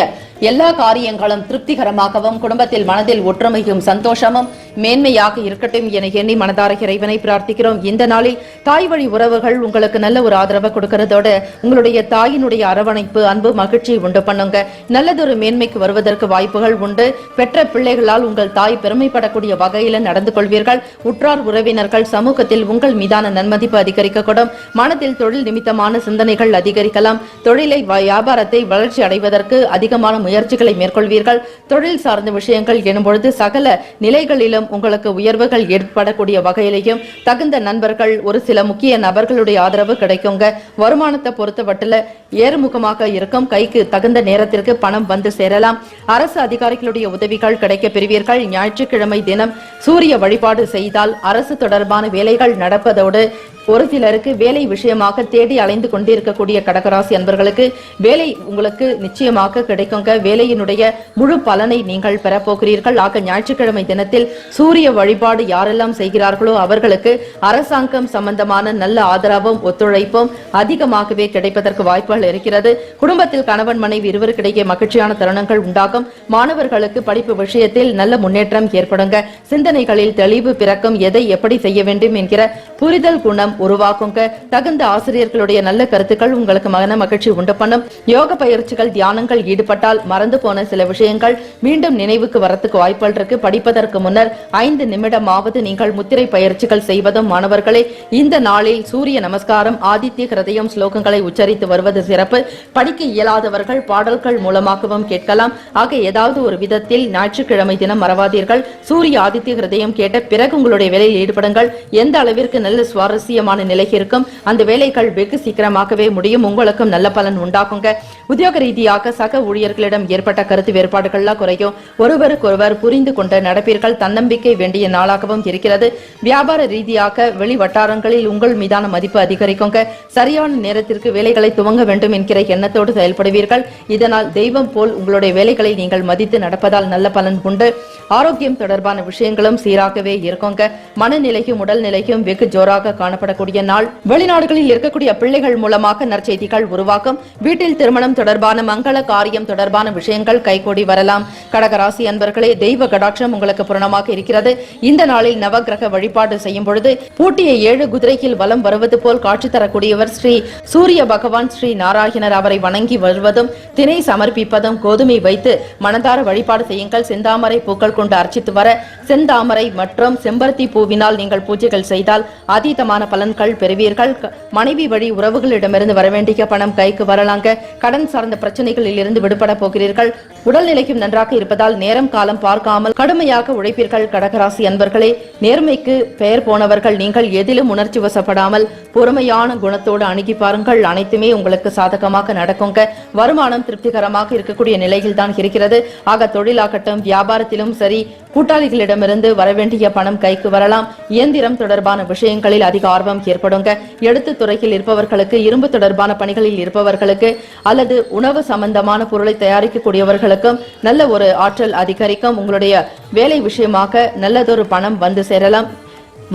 எல்லா காரியங்களும் திருப்திகரமாகவும் குடும்பத்தில் மனதில் ஒற்றுமையும் சந்தோஷமும் மேன்மையாக இருக்கட்டும் என எண்ணி மனதார இறைவனை பிரார்த்திக்கிறோம். இந்த நாளில் தாய் வழி உறவுகள் உங்களுக்கு நல்ல ஒரு ஆதரவை கொடுக்கிறதோடு உங்களுடைய தாயினுடைய அரவணைப்பு அன்பு மகிழ்ச்சி உண்டு பண்ணுங்க. நல்லதொரு மேன்மைக்கு வருவதற்கு வாய்ப்புகள் உண்டு. பெற்ற பிள்ளைகளால் உங்கள் தாய் பெருமைப்படக்கூடிய வகையில் நடந்து கொள்வீர்கள். உற்றார் உறவினர்கள் சமூகத்தில் உங்கள் மீதான நன்மதிப்பு அதிகரிக்கக்கூடும். மனதில் தொழில் நிமித்தமான சிந்தனைகள் அதிகரிக்கலாம். தொழிலை வியாபாரத்தை வளர்ச்சி அடைவதற்கு அதிகமான முயற்சிகளை மேற்கொள்வீர்கள். தொழில் சார்ந்த விஷயங்கள் எனும்பொழுது சகல நிலைகளிலும் உங்களுக்கு உயர்வுகள் ஏற்படக்கூடிய வகையிலேயும் தகுந்த நண்பர்கள் ஒரு சில முக்கிய நபர்களுடைய ஆதரவு கிடைக்குங்க. வருமானத்தை பொறுத்தவட்டில் ஏறுமுகமாக இருக்கும். கைக்கு தகுந்த நேரத்திற்கு பணம் வந்து சேரலாம். அரசு அதிகாரிகளுடைய உதவிகள் கிடைக்க பெறுவீர்கள். ஞாயிற்றுக்கிழமை தினம் சூரிய வழிபாடு செய்தால் அரசு தொடர்பான வேலைகள் நடப்பதோடு ஒரு சிலருக்கு வேலை விஷயமாக தேடி அலைந்து கொண்டிருக்கக்கூடிய கடகராசி அன்பர்களுக்கு வேலை உங்களுக்கு நிச்சயமாக கிடைக்குங்க. வேலையினுடைய முழு பலனை நீங்கள் பெறப்போகிறீர்கள். ஆக ஞாயிற்றுக்கிழமை தினத்தில் சூரிய வழிபாடு யாரெல்லாம் செய்கிறார்களோ அவர்களுக்கு அரசாங்கம் சம்பந்தமான நல்ல ஆதரவும் ஒத்துழைப்பும் அதிகமாகவே கிடைப்பதற்கு வாய்ப்புகள் இருக்கிறது. குடும்பத்தில் கணவன் மனைவி இருவருக்கிடையே மகிழ்ச்சியான தருணங்கள் உண்டாகும். மாணவர்களுக்கு படிப்பு விஷயத்தில் நல்ல முன்னேற்றம் ஏற்படுங்க. சிந்தனைகளில் தெளிவு பிறக்கும். எதை எப்படி செய்ய வேண்டும் என்கிற புரிதல் குணம் உருவாக்குங்க. தகுந்த ஆசிரியர்களுடைய நல்ல கருத்துக்கள் உங்களுக்கு மன மகிழ்ச்சி உண்டு பண்ணும். யோக பயிற்சிகள் தியானங்கள் ஈடுபட்டால் மறந்து போன சில விஷயங்கள் மீண்டும் நினைவுக்கு வரத்துக்கு வாய்ப்புகள் இருக்கு. படிப்பதற்கு முன்னர் 5 நிமிடமாவது நீங்கள் முத்திரை பயிற்சிகள் செய்வதும் மாணவர்களே இந்த நாளில் சூரிய நமஸ்காரம் ஆதித்ய ஹிருதயம் ஸ்லோகங்களை உச்சரித்து வருவது சிறப்பு. படிக்க இயலாதவர்கள் பாடல்கள் மூலமாகவும் கேட்கலாம். ஆக ஏதாவது ஒரு விதத்தில் ஞாயிற்றுக்கிழமை தினம் மறவாதீர்கள். சூரிய ஆதித்ய ஹிருதயம் கேட்ட பிறகு உங்களுடைய வேலையில் ஈடுபடுங்கள். எந்த அளவிற்கு நல்ல சுவாரஸ்யமான நிலை இருக்கும் அந்த வேலைகள் வெகு சீக்கிரமாகவே முடியும். உங்களுக்கும் நல்ல பலன் உண்டாகுங்க. உத்தியோக ரீதியாக சக ஊழியர்களிடம் ஏற்பட்ட கருத்து வேறுபாடுகள்லாம் குறையும். ஒருவருக்கொருவர் புரிந்து கொண்ட நடப்பீர்கள். தன்னம்பிக்கை வேண்டிய நாளாகவும் இருக்கிறது. வியாபார ரீதியாக வெளி வட்டாரங்களில் உங்கள் மீதான மதிப்பு அதிகரிக்குங்க. சரியான நேரத்திற்கு வேலைகளை துவங்க வேண்டும் என்கிற எண்ணத்தோடு செயல்படுவீர்கள். இதனால் தெய்வம் போல் உங்களுடைய வேலைகளை நீங்கள் மதித்து நடப்பதால் நல்ல பலன் உண்டு. ஆரோக்கியம் தொடர்பான விஷயங்களும் சீராகவே இருக்குங்க. மனநிலையும் உடல் நிலையும் வெகு ஜோராக காணப்படக்கூடிய நாள். வெளிநாடுகளில் இருக்கக்கூடிய பிள்ளைகள் மூலமாக நற்செய்திகள் உருவாக்கும். வீட்டில் திருமணம் தொடர்பான மங்கள காரியம் தொடர்பான விஷயங்கள் கைகூடி வரலாம். கடகராசி அன்பர்களே தெய்வ கடாட்சம் உங்களுக்கு பூரணமாக இருக்கிறது. இந்த நாளில் நவகிரக வழிபாடு செய்யும் பொழுது பூட்டிய 7 குதிரையில் வலம் வருவது போல் காட்சி தரக்கூடியவர் ஸ்ரீ சூரிய பகவான் ஸ்ரீ நாராயணர். அவரை வணங்கி வருவதும் திணை சமர்ப்பிப்பதும் கோதுமை வைத்து மனதார வழிபாடு செய்யுங்கள். செந்தாமரை பூக்கள் கொண்டு அர்ச்சித்து வர செந்தாமரை மற்றும் செம்பருத்தி பூவினால் நீங்கள் பூஜைகள் செய்தால் அதீதமான பலன்கள் பெறுவீர்கள். மனைவி வழி உறவுகளிடமிருந்து வரவேண்டிய பணம் கைக்கு வரலாங்க. கடன் சார்ந்த பிரச்சனைகளில் இருந்து விடுபட போகிறீர்கள். உடல்நிலைக்கும் நன்றாக இருப்பதால் நேரம் காலம் பார்க்காமல் கடுமையாக உழைப்பீர்கள். கடகராசி அன்பர்களே நேர்மைக்கு பெயர் போனவர்கள். நீங்கள் எதிலும் உணர்ச்சி வசப்படாமல் பொறுமையான குணத்தோடு அணுகி பாருங்கள். அனைத்துமே உங்களுக்கு சாதகமாக நடக்குங்க. வருமானம் திருப்திகரமாக இருக்கக்கூடிய நிலையில் தான் இருக்கிறது. ஆக தொழிலாகட்டும் வியாபாரத்திலும் சரி கூட்டாளிகளிடமிருந்து வரவேண்டிய பணம் கைக்கு வரலாம். இயந்திரம் தொடர்பான விஷயங்களில் அதிக ஆர்வம் ஏற்படுங்க. எழுத்து துறையில் இருப்பவர்களுக்கு, இரும்பு தொடர்பான பணிகளில் இருப்பவர்களுக்கு அல்லது உணவு சம்பந்தமான பொருளை தயாரிக்கக்கூடியவர்களுக்கும் நல்ல ஒரு ஆற்றல் அதிகரிக்கும். உங்களுடைய வேலை விஷயமாக நல்லதொரு பணம் வந்து சேரலாம்.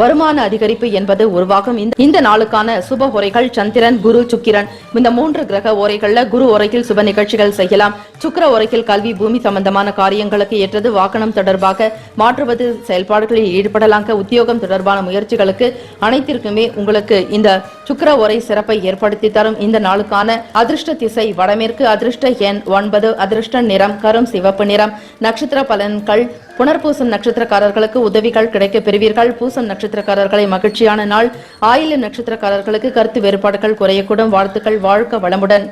வருமான அதிகரிப்பு என்பது உருவாகும். இந்த நாளுக்கான சுப ஓரைகள் சந்திரன், குரு, சுக்கிரன். இந்த 3 கிரக ஓரைகள்ல குரு ஓரையில் சுப நிகழ்ச்சிகள் செய்யலாம். சுக்கிர ஓரையில் கல்வி, பூமி சம்பந்தமான காரியங்களுக்கு ஏற்றது. வாகனம் தொடர்பாக மாற்றுவது செயல்பாடுகளில் ஈடுபடலாங்க. உத்தியோகம் தொடர்பான முயற்சிகளுக்கு அனைத்திற்குமே உங்களுக்கு இந்த சுக்கிர ஓரை சிறப்பை ஏற்படுத்தி தரும். இந்த நாளுக்கான அதிர்ஷ்ட திசை வடமேற்கு. அதிர்ஷ்ட எண் 9. அதிர்ஷ்ட நிறம் கரும் சிவப்பு நிறம். நட்சத்திர பலன்கள் புனர்பூசம் நட்சத்திரக்காரர்களுக்கு உதவிகள் கிடைக்க பெறுவீர்கள். பூசம் நட்சத்திரக்காரர்களை மகிழ்ச்சியான நாள். ஆயில்யம் நட்சத்திரக்காரர்களுக்கு கருத்து வேறுபாடுகள் குறையக்கூடும். வாழ்த்துக்கள். வாழ்க வளமுடன்.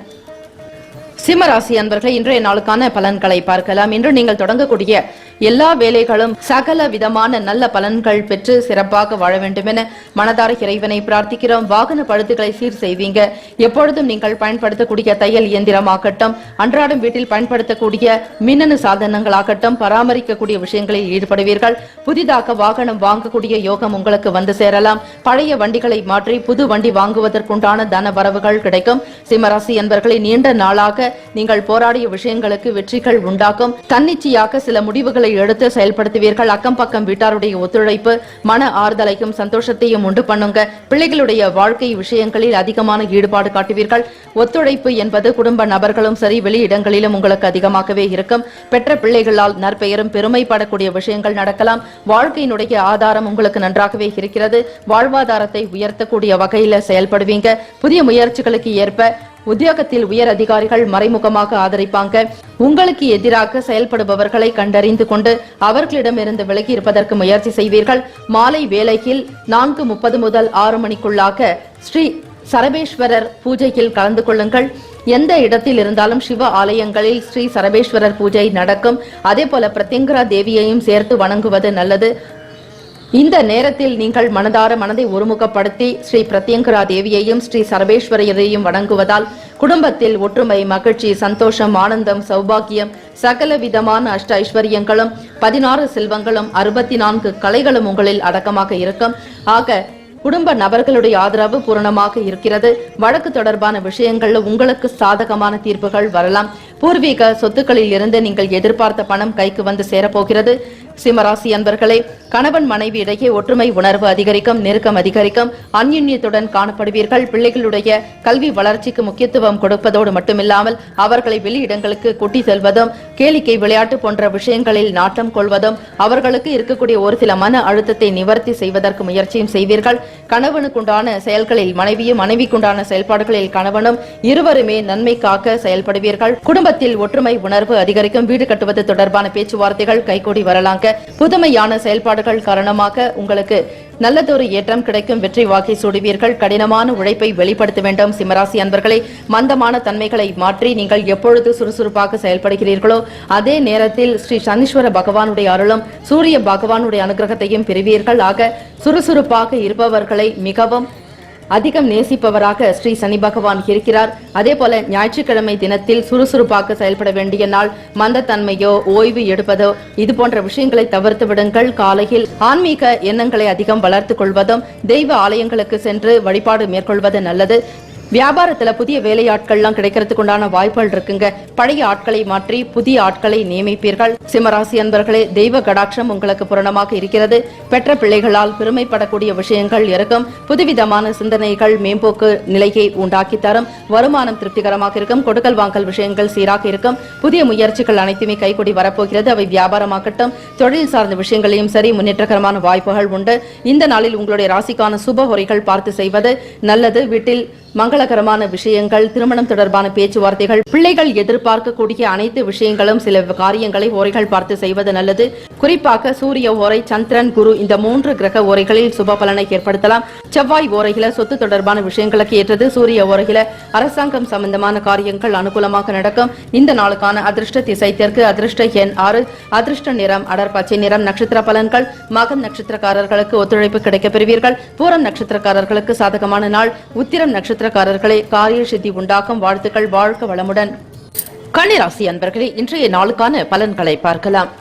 சிம்மராசி அன்பர்களை இன்றைய நாளுக்கான பலன்களை பார்க்கலாம். இன்று நீங்கள் தொடங்கக்கூடிய எல்லா வேலைகளும் சகல விதமான நல்ல பலன்கள் பெற்று சிறப்பாக வாழ வேண்டும் என மனதார இறைவனை பிரார்த்திக்கிறோம். வாகன பழுதுகளை சீர் செய்வீங்க. எப்பொழுதும் நீங்கள் பயன்படுத்தக்கூடிய தையல் இயந்திரமாகட்டும், அன்றாடம் வீட்டில் பயன்படுத்தக்கூடிய மின்னணு சாதனங்களாகட்டும், பராமரிக்கக்கூடிய விஷயங்களில் ஈடுபடுவீர்கள். புதிதாக வாகனம் வாங்கக்கூடிய யோகம் உங்களுக்கு வந்து சேரலாம். பழைய வண்டிகளை மாற்றி புது வண்டி வாங்குவதற்குண்டான தன வரவுகள் கிடைக்கும். சிம்மராசி என்பர்களை நீண்ட நாளாக நீங்கள் போராடிய விஷயங்களுக்கு வெற்றிகள் உண்டாக்கும். தன்னிச்சையாக சில முடிவுகளை எடுத்து செயல்படுத்துவீர்கள். அக்கம் பக்கம் வீட்டாருடைய ஒத்துழைப்பு மன ஆறுதலையும் சந்தோஷத்தையும் உண்டு பண்ணுங்க. பிள்ளைகளுடைய வாழ்க்கை விஷயங்களில் அதிகமான ஈடுபாடு காட்டுவீர்கள். ஒத்துழைப்பு என்பது குடும்ப நபர்களும் சரி வெளியிடங்களிலும் உங்களுக்கு அதிகமாகவே இருக்கும். பெற்ற பிள்ளைகளால் நற்பெயரும் பெருமைப்படக்கூடிய விஷயங்கள் நடக்கலாம். வாழ்க்கையினுடைய ஆதாரம் உங்களுக்கு நன்றாகவே இருக்கிறது. வாழ்வாதாரத்தை உயர்த்தக்கூடிய வகையில செயல்படுவீங்க. புதிய முயற்சிகளுக்கு ஏற்ப உத்தியோகத்தில் உயர் அதிகாரிகள் மறைமுகமாக ஆதரிப்பாங்க. உங்களுக்கு எதிராக செயல்படுபவர்களை கண்டறிந்து கொண்டு அவர்களிடமிருந்து விலகி இருப்பதற்கு முயற்சி செய்வீர்கள். மாலை வேளையில் 4:30 முதல் 6 மணிக்குள்ளாக ஸ்ரீ சரபேஸ்வரர் பூஜையில் கலந்து கொள்ளுங்கள். எந்த இடத்தில் இருந்தாலும் சிவ ஆலயங்களில் ஸ்ரீ சரபேஸ்வரர் பூஜை நடக்கும். அதே போல பிரத்யங்கரா தேவியையும் சேர்த்து வணங்குவது நல்லது. இந்த நேரத்தில் நீங்கள் மனதை ஒருமுகப்படுத்தி ஸ்ரீ பிரத்யங்கரா தேவியையும் ஸ்ரீ சரபேஸ்வரையரையும் வணங்குவதால் குடும்பத்தில் ஒற்றுமை, மகிழ்ச்சி, சந்தோஷம், ஆனந்தம், சௌபாகியம், சகல விதமான அஷ்ட ஐஸ்வர்யங்களும் 16 செல்வங்களும் 64 கலைகளும் உங்களில் அடக்கமாக இருக்கும். ஆக குடும்ப நபர்களுடைய ஆதரவு பூரணமாக இருக்கிறது. வழக்கு தொடர்பான விஷயங்கள்ல உங்களுக்கு சாதகமான தீர்ப்புகள் வரலாம். பூர்வீக சொத்துக்களில் இருந்து நீங்கள் எதிர்பார்த்த பணம் கைக்கு வந்து சேரப்போகிறது. சிம்மராசி அன்பர்களே, கணவன் மனைவி இடையே ஒற்றுமை உணர்வு அதிகரிக்கும், நெருக்கம் அதிகரிக்கும், அந்யுன்யத்துடன் காணப்படுவீர்கள். பிள்ளைகளுடைய கல்வி வளர்ச்சிக்கு முக்கியத்துவம் கொடுப்பதோடு மட்டுமில்லாமல் அவர்களை வெளியிடங்களுக்கு கூட்டி செல்வதும், கேளிக்கை விளையாட்டு போன்ற விஷயங்களில் நாட்டம் கொள்வதும், அவர்களுக்கு இருக்கக்கூடிய ஒரு சில மன அழுத்தத்தை நிவர்த்தி செய்வதற்கு முயற்சியும் செய்வீர்கள். கணவனுக்குண்டான செயல்களில் மனைவியும், மனைவிக்குண்டான செயல்பாடுகளில் கணவனும் இருவருமே நன்மைக்காக செயல்படுவீர்கள். குடும்பத்தில் ஒற்றுமை உணர்வு அதிகரிக்கும். வீடு கட்டுவது தொடர்பான பேச்சுவார்த்தைகள் கைகூடி வரலாங்க. புதுமையான செயல்பாடுகள் காரணமாக உங்களுக்கு நல்லதொரு ஏற்றம் கிடைக்கும். வெற்றி வாக்கை சூடுவீர்கள். கடினமான உழைப்பை வெளிப்படுத்த வேண்டும். சிம்மராசி அன்பர்களே, மந்தமான தன்மைகளை மாற்றி நீங்கள் எப்பொழுது சுறுசுறுப்பாக செயல்படுகிறீர்களோ அதே நேரத்தில் ஸ்ரீ சனீஸ்வர பகவானுடைய அருளும் சூரிய பகவானுடைய அனுகிரகத்தையும் பெறுவீர்கள். ஆக சுறுசுறுப்பாக இருப்பவர்களை மிகவும் அதிகம் நேசிப்பவராக ஸ்ரீ சனி பகவான் இருக்கிறார். அதே போல ஞாயிற்றுக்கிழமை தினத்தில் சுறுசுறுப்பாக செயல்பட வேண்டிய நாள். மந்தத்தன்மையோ ஓய்வு எடுப்பதோ இது போன்ற விஷயங்களை தவிர்த்து விடுங்கள். காலையில் ஆன்மீக எண்ணங்களை அதிகம் வளர்த்துக் கொள்வதும், தெய்வ ஆலயங்களுக்கு சென்று வழிபாடு மேற்கொள்வது நல்லது. வியாபாரத்துல புதிய வேலையாட்கள்லாம் கிடைக்கிறதுக்கு உண்டான வாய்ப்புகள் இருக்குங்க. பழைய ஆட்களை மாற்றி புதிய ஆட்களை நியமிப்பீர்கள். சிம்மராசி அன்பர்களே, தெய்வ கடாட்சம் உங்களுக்கு பூரணமாக இருக்கிறது. பெற்ற பிள்ளைகளால் பெருமைப்படக்கூடிய விஷயங்கள் இருக்கும். புதுவிதமான சிந்தனைகள் மேம்போக்கு நிலையை உண்டாக்கி தரும். வருமானம் திருப்திகரமாக இருக்கும். கொடுக்கல் வாங்கல் விஷயங்கள் சீராக இருக்கும். புதிய முயற்சிகள் அனைத்துமே கைகூடி வரப்போகிறது. அவை வியாபாரமாகட்டும், தொழில் சார்ந்த விஷயங்களையும் சரி, முன்னேற்றகரமான வாய்ப்புகள் உண்டு. இந்த நாளில் உங்களுடைய ராசிக்கான சுப உரைகள் பார்த்து செய்வது நல்லது. வீட்டில் மங்களகரமான விஷயங்கள், திருமணம் தொடர்பான பேச்சுவார்த்தைகள், பிள்ளைகள் எதிர்பார்க்கக்கூடிய அனைத்து விஷயங்களும் சில காரியங்களை ஓரைகள் பார்த்து செய்வது நல்லது. குறிப்பாக சூரிய ஓரை, சந்திரன், குரு இந்த 3 கிரக ஓரைகளில் சுப பலனை ஏற்படுத்தலாம். செவ்வாய் ஓரையில சொத்து தொடர்பான விஷயங்களுக்கு ஏற்றது. சூரிய ஓரையில அரசாங்கம் சம்பந்தமான காரியங்கள் அனுகூலமாக நடக்கும். இந்த நாளுக்கான அதிர்ஷ்ட திசை தெற்கு, அதிர்ஷ்ட எண் 6, அதிர்ஷ்ட நிறம் அடர் பச்சை நிறம். நட்சத்திர பலன்கள்: மகம் நட்சத்திரக்காரர்களுக்கு ஒத்துழைப்பு கிடைக்கப் பெறுவீர்கள். பூரம் நட்சத்திரக்காரர்களுக்கு சாதகமான நாள். உத்திரம் நட்சத்திரக்காரர்களே, காரிய சித்தி உண்டாக்கும். வாழ்த்துக்கள். வாழ்க வளமுடன். கன்னிராசி அன்பர்களே, இன்றைய நாளுக்கான பலன்களை பார்க்கலாம்.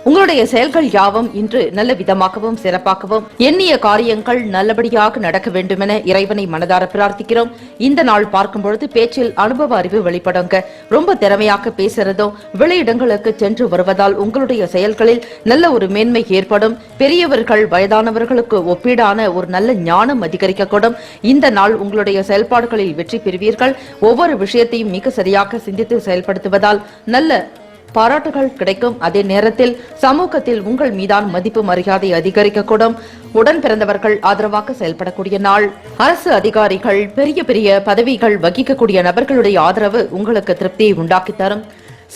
உங்களுடைய செயல்கள் யாவும் இன்று நல்ல விதமாகவும் சிறப்பாகவும் எண்ணிய காரியங்கள் நல்லபடியாக நடக்க வேண்டுமென இறைவனை மனதார பிரார்த்திக்கிறோம். இந்த நாள் பார்க்கும் பொழுது பேச்சில் அனுபவ அறிவு வெளிப்படுங்க. ரொம்ப திறமையாக பேசுறதும் வெளியிடங்களுக்கு சென்று வருவதால் உங்களுடைய செயல்களில் நல்ல ஒரு மேன்மை ஏற்படும். பெரியவர்கள் வயதானவர்களுக்கு ஒப்பீடான ஒரு நல்ல ஞானம் அதிகரிக்கக்கூடும். இந்த நாள் உங்களுடைய செயல்பாடுகளில் வெற்றி பெறுவீர்கள். ஒவ்வொரு விஷயத்தையும் மிக சரியாக சிந்தித்து செயல்படுத்துவதால் நல்ல பாராட்டுகள் கிடைக்கும். அதே நேரத்தில் சமூகத்தில் உங்கள் மீதான மதிப்பு மரியாதை அதிகரிக்கக்கூடும். உடன் பிறந்தவர்கள் ஆதரவாக செயல்படக்கூடிய நாள். அரசு அதிகாரிகள், பெரிய பெரிய பதவிகள் வகிக்கக்கூடிய நபர்களுடைய ஆதரவு உங்களுக்கு திருப்தியை உண்டாக்கி தரும்.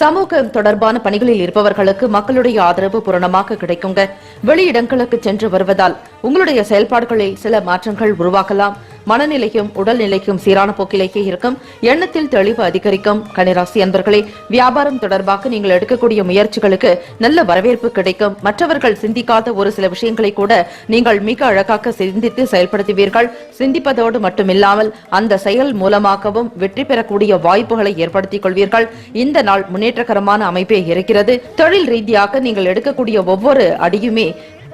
சமூக தொடர்பான பணிகளில் இருப்பவர்களுக்கு மக்களுடைய ஆதரவு பூரணமாக கிடைக்குங்க. வெளியிடங்களுக்கு சென்று வருவதால் உங்களுடைய செயல்பாடுகளில் சில மாற்றங்கள் உருவாக்கலாம். மனநிலையும் உடல்நிலைக்கும் சீரான போக்கிலேயே இருக்கும். எண்ணத்தில் தெளிவு அதிகரிக்கும். கன்னிராசி அன்பர்களே, வியாபாரம் தொடர்பாக நீங்கள் எடுக்கக்கூடிய முயற்சிகளுக்கு நல்ல வரவேற்பு கிடைக்கும். மற்றவர்கள் சிந்திக்காத ஒரு சில விஷயங்களை கூட நீங்கள் மிக அழகாக சிந்தித்து செயல்படுத்துவீர்கள். சிந்திப்பதோடு மட்டுமில்லாமல் அந்த செயல் மூலமாகவும் வெற்றி பெறக்கூடிய வாய்ப்புகளை ஏற்படுத்திக் கொள்வீர்கள். இந்த நாள் முன்னேற்றகரமான அமைப்பே இருக்கிறது. தொழில் ரீதியாக நீங்கள் எடுக்கக்கூடிய ஒவ்வொரு அடியுமே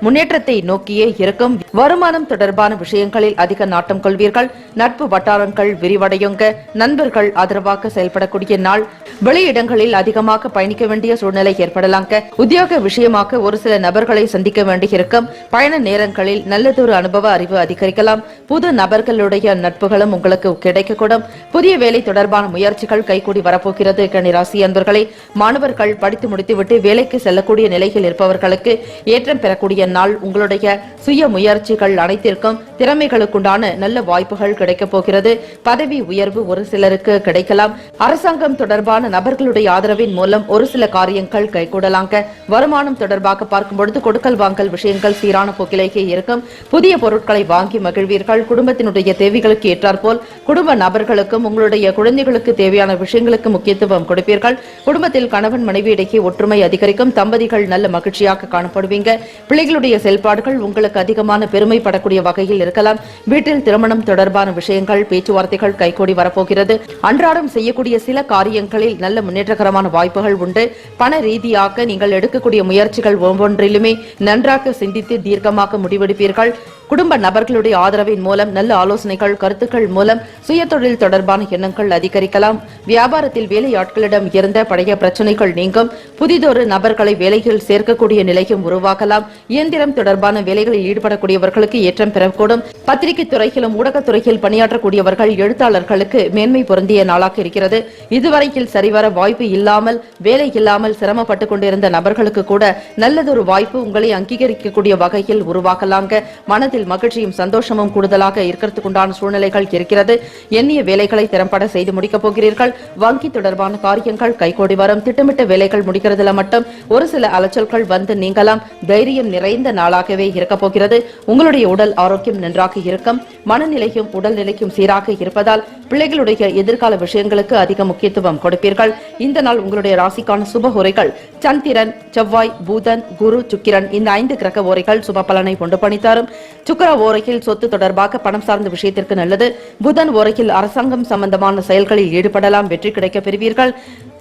முன்னேற்றத்தை நோக்கியே இருக்கும். வருமானம் தொடர்பான விஷயங்களில் அதிக நாட்டம் கொள்வீர்கள். நட்பு வட்டாரங்கள் விரிவடையுங்க. நண்பர்கள் ஆதரவாக செயல்படக்கூடிய நாள். வெளியிடங்களில் அதிகமாக பயணிக்க வேண்டிய சூழ்நிலை ஏற்படலாங்க. உத்தியோக விஷயமாக ஒரு சில நபர்களை சந்திக்க வேண்டியிருக்கும். பயண நேரங்களில் நல்லதொரு அனுபவ அறிவு அதிகரிக்கலாம். புது நபர்களுடைய நட்புகளும் உங்களுக்கு கிடைக்கக்கூடும். புதிய வேலை தொடர்பான முயற்சிகள் கைகூடி வரப்போகிறது. கன்னிராசி அன்பர்களே, மாணவர்கள் படித்து முடித்துவிட்டு வேலைக்கு செல்லக்கூடிய நிலையில் இருப்பவர்களுக்கு ஏற்றம் பெறக்கூடிய நாள். உங்களுடைய சுய முயற்சிகள் அனைத்திற்கும் திறமைகளுக்குண்டான நல்ல வாய்ப்புகள் கிடைக்கப் போகிறது. பதவி உயர்வு ஒரு சிலருக்கு கிடைக்கலாம். அரசாங்கம் தொடர்பான நபர்களுடைய ஆதரவின் மூலம் ஒரு சில காரியங்கள் கைகூடலாங்க. வருமானம் தொடர்பாக பார்க்கும் பொழுது கொடுக்கல் வாங்கல் விஷயங்கள் சீரான போக்கிலேயே இருக்கும். புதிய பொருட்களை வாங்கி மகிழ்வீர்கள். குடும்பத்தினுடைய தேவைகளுக்கு ஏற்றாற்போல் குடும்ப நபர்களுக்கும் உங்களுடைய குழந்தைகளுக்கு தேவையான விஷயங்களுக்கு முக்கியத்துவம் கொடுப்பீர்கள். குடும்பத்தில் கணவன் மனைவி இடையே ஒற்றுமை அதிகரிக்கும். தம்பதிகள் நல்ல மகிழ்ச்சியாக காணப்படுவீங்க. பிள்ளைகளுடைய செயல்பாடுகள் உங்களுக்கு அதிகமான பெருமைப்படக்கூடிய வகையில் இருக்கலாம். வீட்டில் திருமணம் தொடர்பான விஷயங்கள் பேச்சுவார்த்தைகள் கைகூடி வரப்போகிறது. அன்றாடம் செய்யக்கூடிய சில காரியங்களில் நல்ல முன்னேற்றகரமான வாய்ப்புகள் உண்டு. பண ரீதியாக நீங்கள் எடுக்கக்கூடிய முயற்சிகள் ஒவ்வொன்றிலுமே நன்றாக சிந்தித்து தீர்க்கமாக முடிவெடுப்பீர்கள். குடும்ப நபர்களுடைய ஆதரவின் மூலம் நல்ல ஆலோசனைகள் கருத்துக்கள் மூலம் சுயதொழில் தொடர்பான எண்ணங்கள் அதிகரிக்கலாம். வியாபாரத்தில் வேலையாட்களிடம் இருந்த பழைய பிரச்சனைகள் நீங்கும். புதிதொரு நபர்களை வேலையில் சேர்க்கக்கூடிய நிலையும் உருவாக்கலாம். இயந்திரம் தொடர்பான வேலைகளில் ஈடுபடக்கூடியவர்களுக்கு ஏற்றம் பெறக்கூடும். பத்திரிகை துறையிலும் ஊடகத்துறையில் பணியாற்றக்கூடியவர்கள் எழுத்தாளர்களுக்கு மேன்மை பொருந்திய நாளாக இருக்கிறது. இதுவரையில் சரிவர வாய்ப்பு இல்லாமல் வேலை இல்லாமல் சிரமப்பட்டுக் கொண்டிருந்த நபர்களுக்கு கூட நல்லதொரு வாய்ப்பு உங்களை அங்கீகரிக்கக்கூடிய வகையில் உருவாக்கலாங்க. மனதில் மகிழ்ச்சியும் சந்தோஷமும் கூடுதலாக இருக்கிறதுக்குண்டான சூழ்நிலைகள் இருக்கிறது. எண்ணிய வேலைகளை திறம்பட செய்து முடிக்கப் போகிறீர்கள். வங்கி தொடர்பான காரியங்கள் கைகூடி வரும். திட்டமிட்ட வேலைகள் முடிக்கிறதுல மட்டும் ஒரு சில அலைச்சல்கள் வந்து நீங்கலாம். தைரியம் நிறைந்த நாளாகவே இருக்க போகிறது. உங்களுடைய உடல் ஆரோக்கியம் நன்றாக இருக்கும். மனநிலையும் உடல்நிலையும் சீராக இருப்பதால் பிள்ளைகளுடைய எதிர்கால விஷயங்களுக்கு அதிக முக்கியத்துவம் கொடுப்பீர்கள். இந்த நாள் உங்களுடைய ராசிக்கான சுப ஓரைகள் சந்திரன், செவ்வாய், புதன், குரு, சுக்கிரன் இந்த 5 கிரக ஓரைகள் சுப பலனை கொண்டு பணித்தாரும். சுக்கிர ஓரையில் சொத்து தொடர்பாக பணம் சார்ந்த விஷயத்திற்கு நல்லது. புதன் ஓரையில் அரசாங்கம் சம்பந்தமான செயல்களில் ஈடுபடலாம், வெற்றி கிடைக்க பெறுவீர்கள்.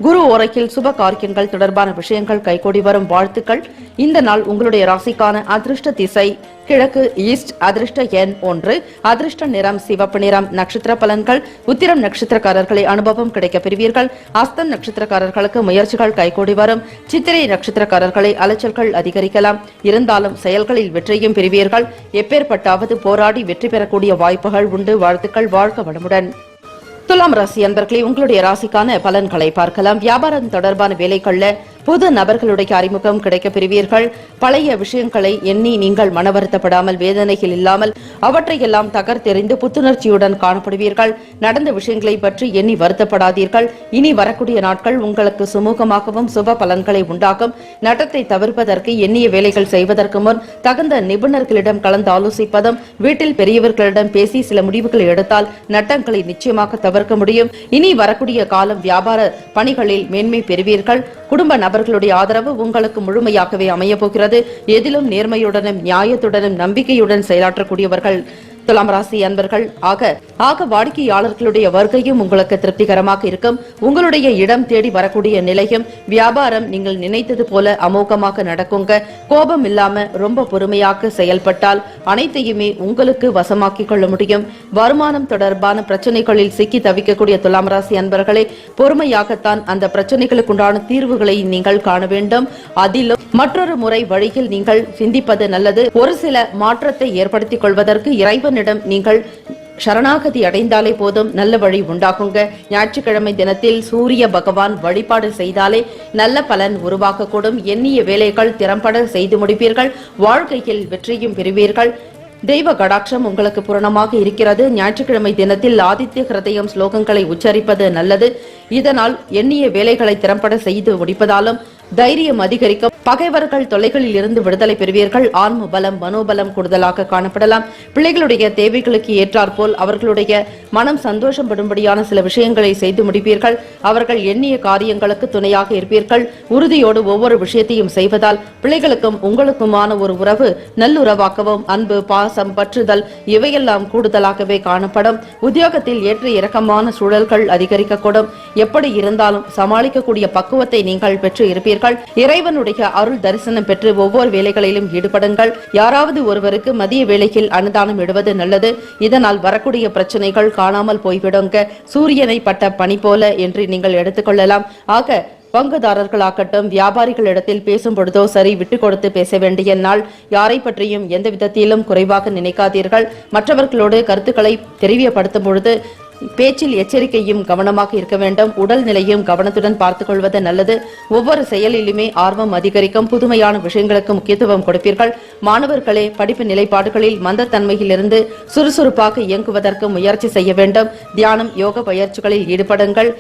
குரு ஓரையில் சுப காரியங்கள் தொடர்பான விஷயங்கள் கைகூடி வரும். வாழ்த்துக்கள். இந்த நாள் உங்களுடைய ராசிக்கான அதிர்ஷ்ட திசை கிழக்கு ஈஸ்ட், அதிர்ஷ்ட எண் 1, அதிர்ஷ்ட நிறம் சிவப்பு நிறம். நட்சத்திர பலன்கள் உத்திரம் நட்சத்திரக்காரர்களை அனுபவம் கிடைக்க பெறுவீர்கள். அஸ்தம் நட்சத்திரக்காரர்களுக்கு முயற்சிகள் கைகூடி வரும். சித்திரை நட்சத்திரக்காரர்களை அலைச்சல்கள் அதிகரிக்கலாம். இருந்தாலும் செயல்களில் வெற்றியும் பெறுவீர்கள். எப்பேற்பட்டாவது போராடி வெற்றி பெறக்கூடிய வாய்ப்புகள் உண்டு. வாழ்த்துக்கள். வாழ்க வளமுடன். துலாம் ராசி அன்பர்களே, உங்களுடைய ராசிக்கான பலன்களை பார்க்கலாம். வியாபாரம் தொடர்பான வேலைகள்ல புது நபர்களுடைய அறிமுகம் கிடைக்க பெறுவீர்கள். பழைய விஷயங்களை எண்ணி நீங்கள் மனவருத்தப்படாமல் வேதனைகள் இல்லாமல் அவற்றையெல்லாம் தகர்த்தெறிந்து புத்துணர்ச்சியுடன் காணப்படுவீர்கள். நடந்த விஷயங்களை பற்றி எண்ணி வருத்தப்படாதீர்கள். இனி வரக்கூடிய நாட்கள் உங்களுக்கு சுமூகமாகவும் சுப பலன்களை உண்டாக்கும். நட்டத்தை தவிர்ப்பதற்கு எண்ணிய வேலைகள் செய்வதற்கு முன் தகுந்த நிபுணர்களிடம் கலந்து ஆலோசிப்பதும் வீட்டில் பெரியவர்களிடம் பேசி சில முடிவுகளை எடுத்தால் நட்டங்களை நிச்சயமாக தவிர்க்க முடியும். இனி வரக்கூடிய காலம் வியாபார பணிகளில் மேன்மை பெறுவீர்கள். குடும்ப நபர்களுடைய ஆதரவு உங்களுக்கு முழுமையாகவே அமைய போகிறது. எதிலும் நேர்மையுடனும் நியாயத்துடனும் நம்பிக்கையுடன் செயலாற்றக்கூடியவர்கள் துலாம் ராசி அன்பர்கள் ஆக வாடிக்கையாளர்களுடைய வருகையும் உங்களுக்கு திருப்திகரமாக இருக்கும். உங்களுடைய இடம் தேடி வரக்கூடிய நிலையும் வியாபாரம் நீங்கள் நினைத்தது போல அமோகமாக நடக்குங்க. கோபம் இல்லாம ரொம்ப பொறுமையாக செயல்பட்டால் அனைத்தையுமே உங்களுக்கு வசமாக்கிக் கொள்ள முடியும். வருமானம் தொடர்பான பிரச்சனைகளில் சிக்கி தவிக்கக்கூடிய துலாம் ராசி அன்பர்களே, பொறுமையாகத்தான் அந்த பிரச்சனைகளுக்குண்டான தீர்வுகளை நீங்கள் காண வேண்டும். அதிலும் மற்றொரு முறை வழியில் நீங்கள் சிந்திப்பது நல்லது. ஒரு சில மாற்றத்தை ஏற்படுத்திக் கொள்வதற்கு இறைவனிடம் நீங்கள் சரணாகதி அடைந்தாலே போதும், நல்ல வழி உண்டாகுங்க. ஞாயிற்றுக்கிழமை தினத்தில் சூரிய பகவான் வழிபாடு செய்தாலே நல்ல பலன் உருவாக்கக்கூடும். எண்ணிய வேலைகள் திறம்பட செய்து முடிப்பீர்கள். வாழ்க்கையில் வெற்றியும் பெறுவீர்கள். தெய்வ கடாட்சம் உங்களுக்கு பூரணமாக இருக்கிறது. ஞாயிற்றுக்கிழமை தினத்தில் ஆதித்ய ஹிருதயம் ஸ்லோகங்களை உச்சரிப்பது நல்லது. இதனால் எண்ணிய வேலைகளை திறம்பட செய்து முடிப்பதாலும் தைரியம் அதிகரிக்கும். பகைவர்கள் தொல்லைகளில் இருந்து விடுதலை பெறுவீர்கள். ஆன்ம பலம் மனோபலம் கூடுதலாக காணப்படலாம். பிள்ளைகளுடைய தேவைகளுக்கு ஏற்றாற்போல் அவர்களுடைய மனம் சந்தோஷப்படும்படியான சில விஷயங்களை செய்து முடிப்பீர்கள். அவர்கள் எண்ணிய காரியங்களுக்கு துணையாக இருப்பீர்கள். உறுதியோடு ஒவ்வொரு விஷயத்தையும் செய்வதால் பிள்ளைகளுக்கும் உங்களுக்குமான ஒரு உறவு நல்லுறவாகவும் அன்பு, பாசம், பற்றுதல் இவையெல்லாம் கூடுதலாகவே காணப்படும். உத்தியோகத்தில் ஏற்ற இறக்கமான சூழல்கள் அதிகரிக்கக்கூடும். எப்படி இருந்தாலும் சமாளிக்கக்கூடிய பக்குவத்தை நீங்கள் பெற்று இருப்பீர்கள். இறைவனுடைய அருள் தரிசனம் பெற்று ஒவ்வொரு வேலைகளிலும் ஈடுபடுங்கள். யாராவது ஒருவருக்கு மதிய வேளையில் அன்னதானம் இடுவது நல்லது. இதனால் வரக்கூடிய பிரச்சனைகள் காணாமல் போய்விடுங்க. சூரியனை பட்ட பனி போல என்று நீங்கள் எடுத்துக்கொள்ளலாம். ஆக பங்குதாரர்களாகட்டும் வியாபாரிகளிடத்தில் பேசும் பொழுதோ சரி, விட்டு கொடுத்து பேச வேண்டிய நாள். யாரை பற்றியும் எந்த விதத்திலும் குறைவாக நினைக்காதீர்கள். மற்றவர்களோடு கருத்துக்களை தெரியப்படுத்தும் பொழுது பேச்சில் எச்சரிக்கையும் கவனமாக இருக்க வேண்டும். உடல் நிலையும் கவனத்துடன் பார்த்துக் கொள்வது நல்லது. ஒவ்வொரு செயலிலுமே ஆர்வம் அதிகரிக்கும். புதுமையான விஷயங்களுக்கு முக்கியத்துவம் கொடுப்பீர்கள். மாணவர்களே, படிப்பு நிலைப்பாடுகளில் மந்தத்தன்மையிலிருந்து சுறுசுறுப்பாக இயங்குவதற்கு முயற்சி செய்ய வேண்டும். தியானம், யோக பயிற்சிகளில் ஈடுபடுங்கள்.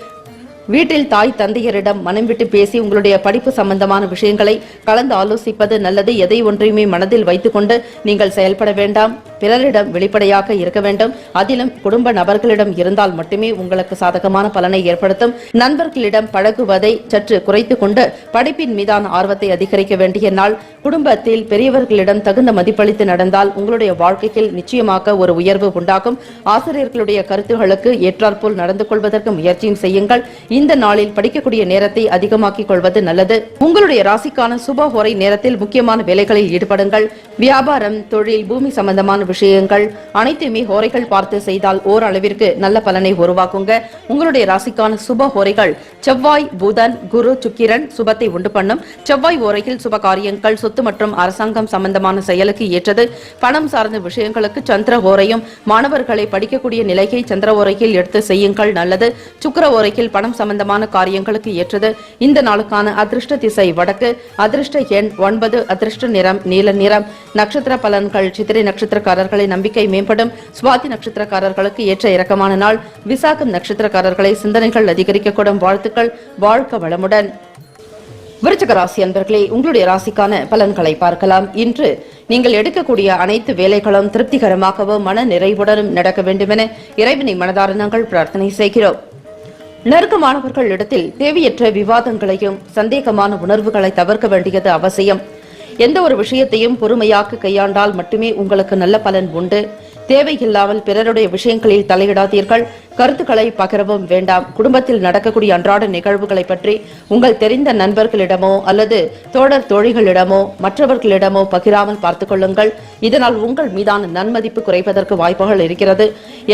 வீட்டில் தாய் தந்தையரிடம் மனம் விட்டு பேசி உங்களுடைய படிப்பு சம்பந்தமான விஷயங்களை கலந்து ஆலோசிப்பது நல்லது. எதை ஒன்றையுமே மனதில் வைத்துக்கொண்டு நீங்கள் செயல்பட வேண்டாம். பிறரிடம் வெளிப்படையாக இருக்க வேண்டும். அதிலும் குடும்ப நபர்களிடம் இருந்தால் மட்டுமே உங்களுக்கு சாதகமான பலனை ஏற்படுத்தும். நண்பர்களிடம் பழகுவதை சற்று குறைத்துக் கொண்டு படிப்பின் மீதான ஆர்வத்தை அதிகரிக்க வேண்டிய நாள். குடும்பத்தில் பெரியவர்களிடம் தகுந்த மதிப்பளித்து நடந்தால் உங்களுடைய வாழ்க்கையில் நிச்சயமாக ஒரு உயர்வு உண்டாகும். ஆசிரியர்களுடைய கருத்துகளுக்கு ஏற்றாற்போல் நடந்து கொள்வதற்கு முயற்சியும் செய்யுங்கள். இந்த நாளில் படிக்கக்கூடிய நேரத்தை அதிகமாக்கிக் கொள்வது நல்லது. உங்களுடைய ராசிக்கான சுப ஹோரை நேரத்தில் முக்கியமான வேலைகளில் ஈடுபடுங்கள். வியாபாரம், தொழில், பூமி சம்பந்தமான விஷயங்கள் அனைத்துமே ஹோரைகள் பார்த்து செய்தால் ஓரளவிற்கு நல்ல பலனை உருவாக்குங்க. உங்களுடைய ராசிக்கான சுப ஹோரைகள் செவ்வாய், புதன், குரு, சுக்கிரன் சுபத்தை உண்டு பண்ணும். செவ்வாய் ஓரையில் சுப காரியங்கள், சொத்து மற்றும் அரசாங்கம் சம்பந்தமான செயலுக்கு ஏற்றது. பணம் சார்ந்த விஷயங்களுக்கு சந்திர ஓரையும், மாணவர்களை படிக்கக்கூடிய நிலையை சந்திர ஓரையில் எடுத்து செய்யுங்கள் நல்லது. சுக்கிர ஓரையில் பணம் சம்பந்தமான காரியங்களுக்கு ஏற்றது. இந்த நாளுக்கான அதிர்ஷ்ட திசை வடக்கு, அதிர்ஷ்ட எண் 9, அதிர்ஷ்ட நிறம் நீல நிறம். நட்சத்திர பலன்கள்: சித்திரை நட்சத்திரக்காரர்களை நம்பிக்கை மேம்படும். சுவாதி நட்சத்திரக்காரர்களுக்கு ஏற்ற இறக்கமான நாள். விசாகம் நட்சத்திரக்காரர்களை சிந்தனைகள் அதிகரிக்கக்கூடும். வாழ்த்துக்கள். வாழ்க வளமுடன். விருச்சிக ராசி அன்பர்களே, உங்களுடைய ராசிக்கான பலன்களை பார்க்கலாம். இன்று நீங்கள் எடுக்கக்கூடிய அனைத்து வேலைகளும் திருப்திகரமாகவும் மன நிறைவுடனும் நடக்க வேண்டுமென இறைவனை மனதார நாங்கள் பிரார்த்தனை செய்கிறோம். நெருக்கமானவர்கள் இடத்தில் தேவையற்ற விவாதங்களையும் சந்தேகமான உணர்வுகளை தவிர்க்க வேண்டியது அவசியம். எந்த ஒரு விஷயத்தையும் பொறுமையாக கையாண்டால் மட்டுமே உங்களுக்கு நல்ல பலன் உண்டு. தேவையில்லாமல் பிறருடைய விஷயங்களில் தலையிடாதீர்கள். கருத்துக்களை பகிரவும் வேண்டாம். குடும்பத்தில் நடக்கக்கூடிய அன்றாட நிகழ்வுகளை பற்றி உங்கள் தெரிந்த நண்பர்களிடமோ அல்லது தோழர் தோழிகளிடமோ மற்றவர்களிடமோ பகிராமல் பார்த்துக் கொள்ளுங்கள். இதனால் உங்கள் மீதான நன்மதிப்பு குறைப்பதற்கு வாய்ப்புகள் இருக்கிறது.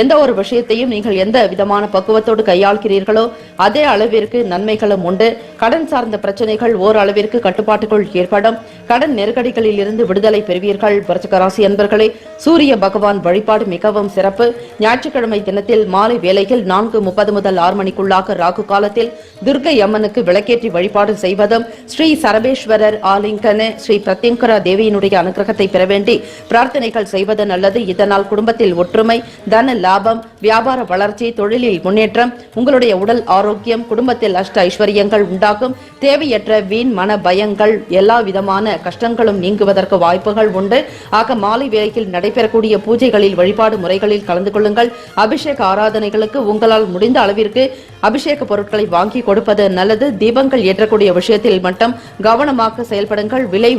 எந்த ஒரு விஷயத்தையும் நீங்கள் எந்த விதமான பக்குவத்தோடு கையாள்கிறீர்களோ அதே அளவிற்கு நன்மைகளும் உண்டு. கடன் சார்ந்த பிரச்சனைகள் ஓரளவிற்கு கட்டுப்பாட்டுக்குள் ஏற்படும். கடன் நெருக்கடிகளில் இருந்து விடுதலை பெறுவீர்கள். விருச்சிக ராசி அன்பர்களே, சூரிய பகவான் வழிபாடு மிகவும் சிறப்பு. ஞாயிற்றுக்கிழமை தினத்தில் மாலை வேளையில் 4:30 முதல் 6 மணிக்குள்ளாக ராகு காலத்தில் துர்க்கை அம்மனுக்கு விளக்கேற்றி வழிபாடு செய்வதும், ஸ்ரீ சரபேஸ்வரர் ஆலிங்கன ஸ்ரீ பிரத்யங்கரா தேவியினுடைய அனுகிரகத்தை பெற வேண்டி பிரார்த்தனைகள் செய்வது நல்லது. இதனால் குடும்பத்தில் ஒற்றுமை, தன லாபம், வியாபார வளர்ச்சி, தொழிலில் முன்னேற்றம், உங்களுடைய உடல் ஆரோக்கியம், குடும்பத்தில் அஷ்ட ஐஸ்வர்யங்கள் உண்டாகும். தேவையற்ற வீண் மன பயங்கள், எல்லா விதமான கஷ்டங்களும் நீங்குவதற்கு வாய்ப்புகள் உண்டு. ஆக மாலை வேளையில் நடைபெறக்கூடிய பூஜைகளில், வழிபாடு முறைகளில் கலந்து கொள்ளுங்கள். அபிஷேக ஆராதனைகளுக்கு உங்களால் முடிந்த அளவிற்கு அபிஷேக பொருட்களை வாங்கி கொடுப்பது நல்லது. தீபங்கள் ஏற்றக்கூடிய விஷயத்தில் மட்டும் கவனமாக செயல்படுங்கள். விலை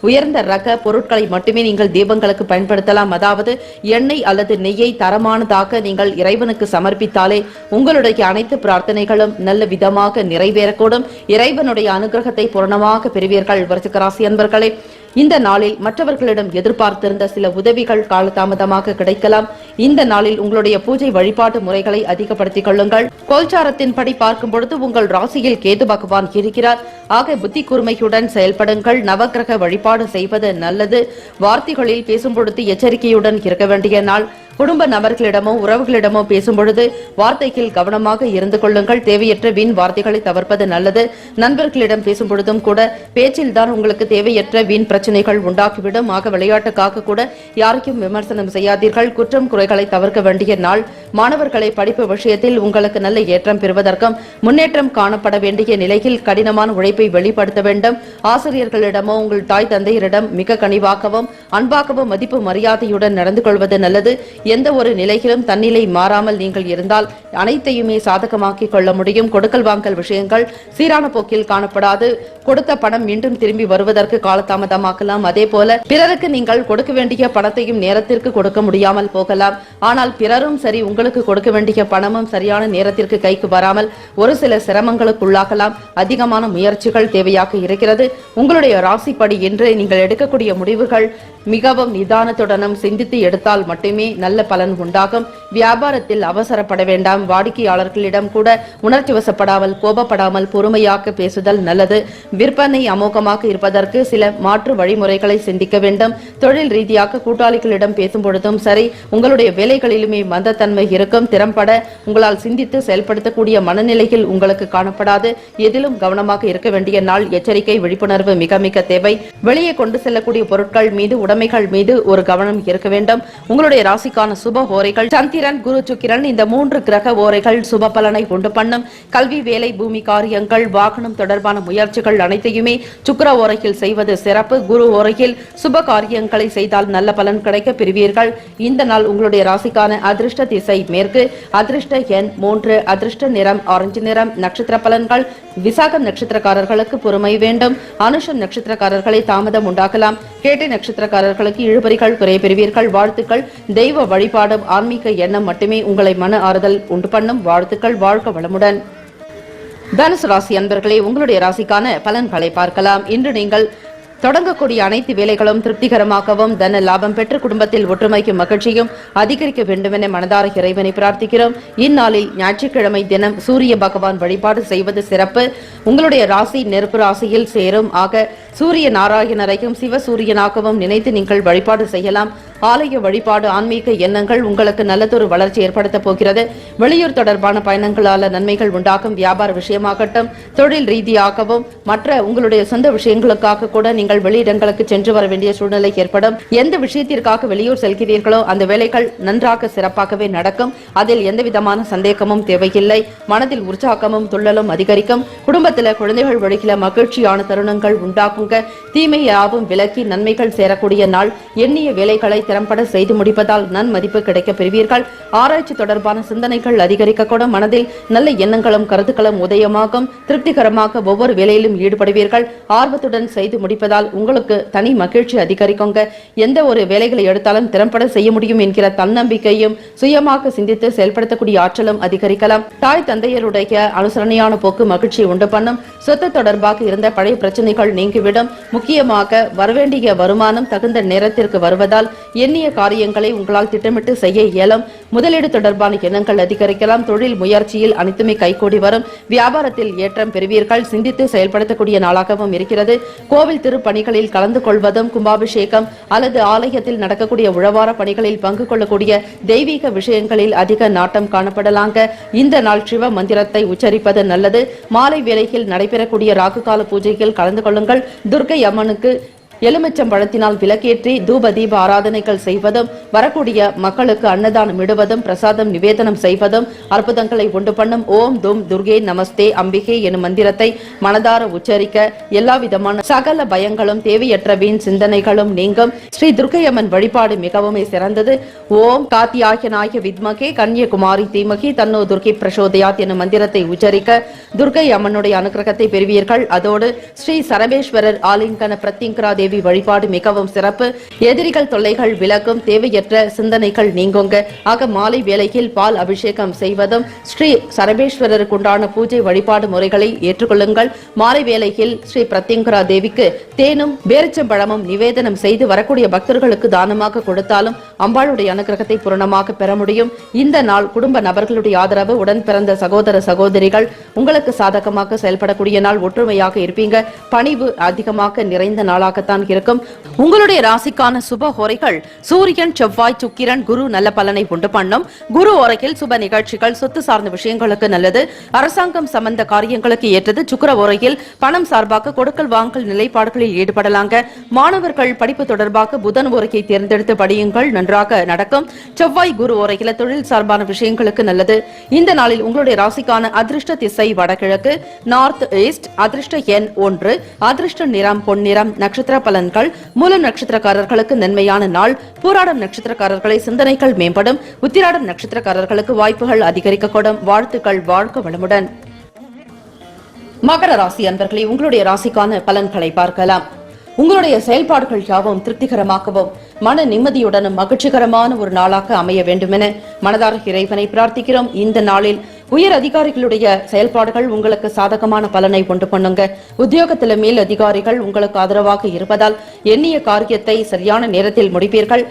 உயர்ந்த ரக பொருட்களை மட்டுமே நீங்கள் தீபங்களுக்கு பயன்படுத்தலாம். அதாவது எண்ணெய் அல்லது நெய்யை தரமானதாக நீங்கள் இறைவனுக்கு சமர்ப்பித்தாலே உங்களுடைய அனைத்து பிரார்த்தனைகளும் நல்ல விதமாக நிறைவேறக்கூடும். இறைவனுடைய அனுகிரகத்தை பூரணமாக பெறுவீர்கள். விருச்சிக ராசி அன்பர்களே, இந்த நாளில் மற்றவர்களிடம் எதிர்பார்த்திருந்த சில உதவிகள் காலதாமதமாக கிடைக்கலாம். இந்த நாளில் உங்களுடைய பூஜை வழிபாட்டு முறைகளை அதிகப்படுத்திக் கொள்ளுங்கள். கோல்சாரத்தின்படி பார்க்கும் பொழுது உங்கள் ராசியில் கேது பகவான் இருக்கிறார். ஆக புத்தி கூர்மையுடன் செயல்படுங்கள். நவக்கிரக வழிபாடு செய்வது நல்லது. வார்த்தைகளில் பேசும் பொழுது எச்சரிக்கையுடன் இருக்க வேண்டிய நாள். குடும்ப நபர்களிடமோ உறவுகளிடமோ பேசும் பொழுது வார்த்தைகள் கவனமாக இருந்து கொள்ளுங்கள். தேவையற்ற வீண் வார்த்தைகளை தவிர்ப்பது நல்லது. நண்பர்களிடம் பேசும் பொழுதும் கூட பேச்சில் தான் உங்களுக்கு தேவையற்ற வீண் பிரச்சனைகள் உண்டாக்கிவிடும். ஆக விளையாட்டுக்காக கூட யாருக்கும் விமர்சனம் செய்யாதீர்கள். குற்றம் குறைகளை தவிர்க்க வேண்டிய நாள். மாணவர்களை படிப்பு விஷயத்தில் உங்களுக்கு நல்ல ஏற்றம் பெறுவதற்கும் முன்னேற்றம் காணப்பட வேண்டிய நிலையில் கடினமான உழைப்பை வெளிப்படுத்த வேண்டும். ஆசிரியர்களிடமோ உங்கள் தாய் தந்தையரிடம் மிக கனிவாகவும் அன்பாகவும் மதிப்பு மரியாதையுடன் நடந்து கொள்வது நல்லது. எந்த ஒரு நிலையிலும் தன்னிலை மாறாமல் நீங்கள் இருந்தால் அனைத்தையுமே சாதகமாக்கிக் கொள்ள முடியும். கொடுக்கல் வாங்கல் விஷயங்கள் சீரான போக்கில் காணப்படாது. கொடுத்த பணம் மீண்டும் திரும்பி வருவதற்கு காலதாமதமாக்கலாம். அதே போல பிறருக்கு நீங்கள் கொடுக்க வேண்டிய பணத்தையும் நேரத்திற்கு கொடுக்க முடியாமல் போகலாம். ஆனால் பிறரும் சரி, உங்களுக்கு கொடுக்க வேண்டிய பணமும் சரியான நேரத்திற்கு கைக்கு வராமல் ஒரு சில சிரமங்களுக்கு உள்ளாகலாம். அதிகமான முயற்சிகள் தேவையாக இருக்கிறது. உங்களுடைய ராசிப்படி என்று நீங்கள் எடுக்கக்கூடிய முடிவுகள் மிகவும் நிதானத்துடனும் சிந்தித்து எடுத்தால் மட்டுமே நல்ல பலன் உண்டாகும். வியாபாரத்தில் அவசரப்பட வேண்டாம். வாடிக்கையாளர்களிடம் கூட உணர்ச்சி வசப்படாமல் கோபப்படாமல் பொறுமையாக பேசுதல் நல்லது. விற்பனை அமோகமாக இருப்பதற்கு சில மாற்று வழிமுறைகளை சிந்திக்க வேண்டும். தொழில் ரீதியாக கூட்டாளிகளிடம் பேசும் பொழுதும் சரி, உங்களுடைய வேலைகளிலுமே மந்தத்தன்மை இருக்கும். திறம்பட உங்களால் சிந்தித்து செயல்படுத்தக்கூடிய மனநிலையில் உங்களுக்கு காணப்படாது. எதிலும் கவனமாக இருக்க வேண்டிய நாள். எச்சரிக்கை, விழிப்புணர்வு மிக மிக தேவை. வெளியே கொண்டு செல்லக்கூடிய பொருட்கள் மீது, உடைமைகள் மீது ஒரு கவனம் இருக்க வேண்டும். உங்களுடைய ராசிக்கான சுப ஓரைகள் சந்திரன், குரு, சுக்கிரன் இந்த 3 கிரக ஓரைகள் சுப பலனை உண்டு பண்ணும். கல்வி, வேலை, பூமி காரியங்கள், வாகனம் தொடர்பான முயற்சிகள் அனைத்தையுமே சுக்கிர ஓரையில் செய்வது சிறப்பு. குரு ஓரையில் சுப காரியங்களை செய்தால் நல்ல பலன் கிடைக்க பெறுவீர்கள். இந்த நாள் உங்களுடைய ராசிக்கான அதிர்ஷ்ட திசை மேற்கு, அதிர்ஷ்ட எண் 3, அதிர்ஷ்ட நிறம் ஆரஞ்சு நிறம். நட்சத்திர பலன்கள்: விசாகம் நட்சத்திரக்காரர்களுக்கு பொறுமை வேண்டும். அனுஷம் நட்சத்திரக்காரர்களை தாமதம் உண்டாகலாம். கேட்டை நட்சத்திரக்காரர்களுக்கு இழுபறிகள் குறை பெறுவீர்கள். வாழ்த்துக்கள். தெய்வ வழிபாடும் ஆன்மீக எண்ணம் மட்டுமே உங்களை மன ஆறுதல் உண்டு பண்ணும். வாழ்த்துக்கள். வாழ்க வளமுடன். தனுசு ராசி அன்பர்களே, உங்களுடைய ராசிக்கான பலன்களை பார்க்கலாம். இன்று நீங்கள் தொடங்கக்கூடிய அனைத்து வேலைகளும் திருப்திகரமாகவும் தன லாபம் பெற்று குடும்பத்தில் ஒற்றுமைக்கும் மகிழ்ச்சியும் அதிகரிக்க வேண்டும் என மனதார இறைவனை பிரார்த்திக்கிறோம். இந்நாளில் ஞாயிற்றுக்கிழமை தினம் சூரிய பகவான் வழிபாடு செய்வது சிறப்பு. உங்களுடைய ராசி நெருப்பு ராசியில் சேரும். ஆக சூரிய நாராயணரையும் சிவசூரியனாகவும் நினைத்து நீங்கள் வழிபாடு செய்யலாம். ஆலய வழிபாடு ஆன்மீக எண்ணங்கள் உங்களுக்கு நல்லதொரு வளர்ச்சி ஏற்படுத்த போகிறது. வெளியூர் தொடர்பான பயணங்களால நன்மைகள் உண்டாகும். வியாபார விஷயமாகட்டும், தொழில் ரீதியாகவும் மற்ற உங்களுடைய சொந்த விஷயங்களுக்காக கூட நீங்கள் வெளியிடங்களுக்கு சென்று வர வேண்டிய சூழ்நிலை ஏற்படும். எந்த விஷயத்திற்காக வெளியூர் செல்கிறீர்களோ அந்த வேலைகள் நன்றாக சிறப்பாகவே நடக்கும். அதில் எந்த விதமான சந்தேகமும் தேவையில்லை. மனதில் உற்சாகமும் துள்ளலும் அதிகரிக்கும். குடும்பத்தில் குழந்தைகள் வழிகில மகிழ்ச்சியான தருணங்கள் உண்டாகுங்க. தீமையாவும் விலக்கி நன்மைகள் சேரக்கூடிய நாள். எண்ணிய வேலைகளை திறம்பட செய்து முடிப்பதால் நன்மதிப்பு கிடைக்க பெறுவீர்கள். ஆராய்ச்சி தொடர்பான சிந்தனைகள் அதிகரிக்கக்கூடும். மனதில் நல்ல எண்ணங்களும் கருத்துக்களும் உதயமாகும். திருப்திகரமாக ஒவ்வொரு வேலையிலும் ஈடுபடுவீர்கள். ஆர்வத்துடன் செய்து முடிப்பதால் உங்களுக்கு தனி மகிழ்ச்சி அதிகரிக்குங்க. எந்த ஒரு வேலைகளை எடுத்தாலும் திறம்பட செய்ய முடியும் என்கிற தன்னம்பிக்கையும் சுயமாக சிந்தித்து செயல்படுத்தக்கூடிய ஆற்றலும் அதிகரிக்கலாம். தாய் தந்தையருடைய அனுசரணையான போக்கு மகிழ்ச்சி உண்டு பண்ணும். சொத்து தொடர்பாக இருந்த பழைய பிரச்சனைகள் நீங்கிவிடும். முக்கியமாக வரவேண்டிய வருமானம் தகுந்த நேரத்திற்கு வருவதால் எண்ணிய காரியங்களை உங்களால் திட்டமிட்டு செய்ய இயலும். முதலீடு தொடர்பான எண்ணங்கள் அதிகரிக்கலாம். தொழில் முயற்சியில் அனைத்துமே கைகூடி வரும். வியாபாரத்தில் ஏற்றம் பெறுவீர்கள். சிந்தித்து செயல்படுத்தக்கூடிய நாளாகவும் இருக்கிறது. கோவில் திருப்பணிகளில் கலந்து கொள்வதும், கும்பாபிஷேகம் அல்லது ஆலயத்தில் நடக்கக்கூடிய உழவார பணிகளில் பங்கு கொள்ளக்கூடிய தெய்வீக விஷயங்களில் அதிக நாட்டம் காணப்படலாங்க. இந்த நாள் சிவ மந்திரத்தை உச்சரிப்பது நல்லது. மாலை வேளையில் நடைபெறக்கூடிய ராகுகால பூஜையில் கலந்து கொள்ளுங்கள். துர்க்கை அம்மனுக்கு எலுமிச்சம் பழத்தினால் விளக்கேற்றி தூப தீப ஆராதனைகள் செய்வதும், வரக்கூடிய மக்களுக்கு அன்னதானம் இடுவதும், பிரசாதம் நிவேதனம் செய்வதும் அற்புதங்களை உண்டு பண்ணும். ஓம் தும் துர்கே நமஸ்தே அம்பிகே எனும் மந்திரத்தை மனதார உச்சரிக்க எல்லா விதமான சகல பயங்களும் தேவையற்ற வீண் சிந்தனைகளும் நீங்கும். ஸ்ரீ துர்க்கையம்மன் வழிபாடு மிகவும் சிறந்தது. ஓம் காத்தியாயனாய வித்மகே கன்யகுமாரி தீமகி தன்னோ துர்கை பிரசோதயாத் எனும் மந்திரத்தை உச்சரிக்க துர்க்கை அம்மனுடைய அனுகிரகத்தை பெறுவீர்கள். அதோடு ஸ்ரீ சரபேஸ்வரர் ஆலிங்கன பிரத்யங்கரா தேவி வழிபாடு மிகவும் சிறப்பு. எதிரிகள் தொல்லைகள் விலகும். தேவையற்ற சிந்தனைகள் நீங்குங்க. ஆக மாலை வேளையில் பால் அபிஷேகம் செய்வதும், ஸ்ரீ சரபேஸ்வரருக்கு உண்டான பூஜை வழிபாடு முறைகளை ஏற்றுக்கொள்ளுங்கள். மாலை வேளையில் ஸ்ரீ பிரத்யங்கரா தேவிக்கு தேனும் பேரிச்சம்பழமும் நிவேதனம் செய்து வரக்கூடிய பக்தர்களுக்கு தானமாக கொடுத்தாலும் அம்பாளுடைய அனுகிரகத்தை பூரணமாக பெற முடியும். இந்த நாள் குடும்ப நபர்களுடைய ஆதரவு, உடன் பிறந்த சகோதர சகோதரிகள் உங்களுக்கு சாதகமாக செயல்படக்கூடிய நாள். ஒற்றுமையாக இருப்பீங்க. பணிவு அதிகமாக நிறைந்த நாளாகத்தான் இருக்கும். உங்களுடைய ராசிக்கான சுப ஹோரைகள் சூரியன், செவ்வாய், சுக்கிரன், குரு நல்ல பலனை உண்டு பண்ணும். குரு ஓரையில் சுப நிகழ்ச்சிகள், சொத்து சார்ந்த விஷயங்களுக்கு நல்லது. அரசாங்கம் சம்பந்த காரியங்களுக்கு ஏற்றது. சுக்கிர ஓரையில் பணம் சார்பாக கொடுக்கல் வாங்கல் நிலைப்பாடுகளில் ஈடுபடலாங்க. மாணவர்கள் படிப்பு தொடர்பாக புதன் ஓரையை தேர்ந்தெடுத்து படியுங்கள், நன்றாக நடக்கும். செவ்வாய், குரு ஓரையில் தொழில் சார்பான விஷயங்களுக்கு நல்லது. இந்த நாளில் உங்களுடைய ராசிக்கான அதிர்ஷ்ட திசை வடகிழக்கு, நார்த் ஈஸ்ட். அதிர்ஷ்ட எண் 1. அதிர்ஷ்ட நிறம் பொன்னிறம். நட்சத்திர பலன்கள்: மூலம் நட்சத்திரக்காரர்களுக்கு நன்மையான நாள். பூராடம் நட்சத்திரக்காரர்களை சிந்தனைகள் மேம்படும். உத்திராடம் நட்சத்திரக்காரர்களுக்கு வாய்ப்புகள் அதிகரிக்கக்கூடும். வாழ்த்துக்கள். வாழ்க வளமுடன். மகர ராசி அன்பர்களே, உங்களுடைய ராசிக்கான பலன்களை பார்க்கலாம். உங்களுடைய செயல்பாடுகள் யாவும் திருப்திகரமாகவும் மன நிம்மதியுடனும் மகிழ்ச்சிகரமான ஒரு நாளாக அமைய வேண்டுமென மனதார இறைவனை பிரார்த்திக்கிறோம். இந்த நாளில் உயர் அதிகாரிகளுடைய செயல்பாடுகள் உங்களுக்கு சாதகமான பலனை கொண்டு பண்ணுங்க. உத்தியோகத்தில மேல் அதிகாரிகள் உங்களுக்கு ஆதரவாக இருப்பதால் எண்ணிய காரியத்தை சரியான நேரத்தில் முடிப்பீர்கள்.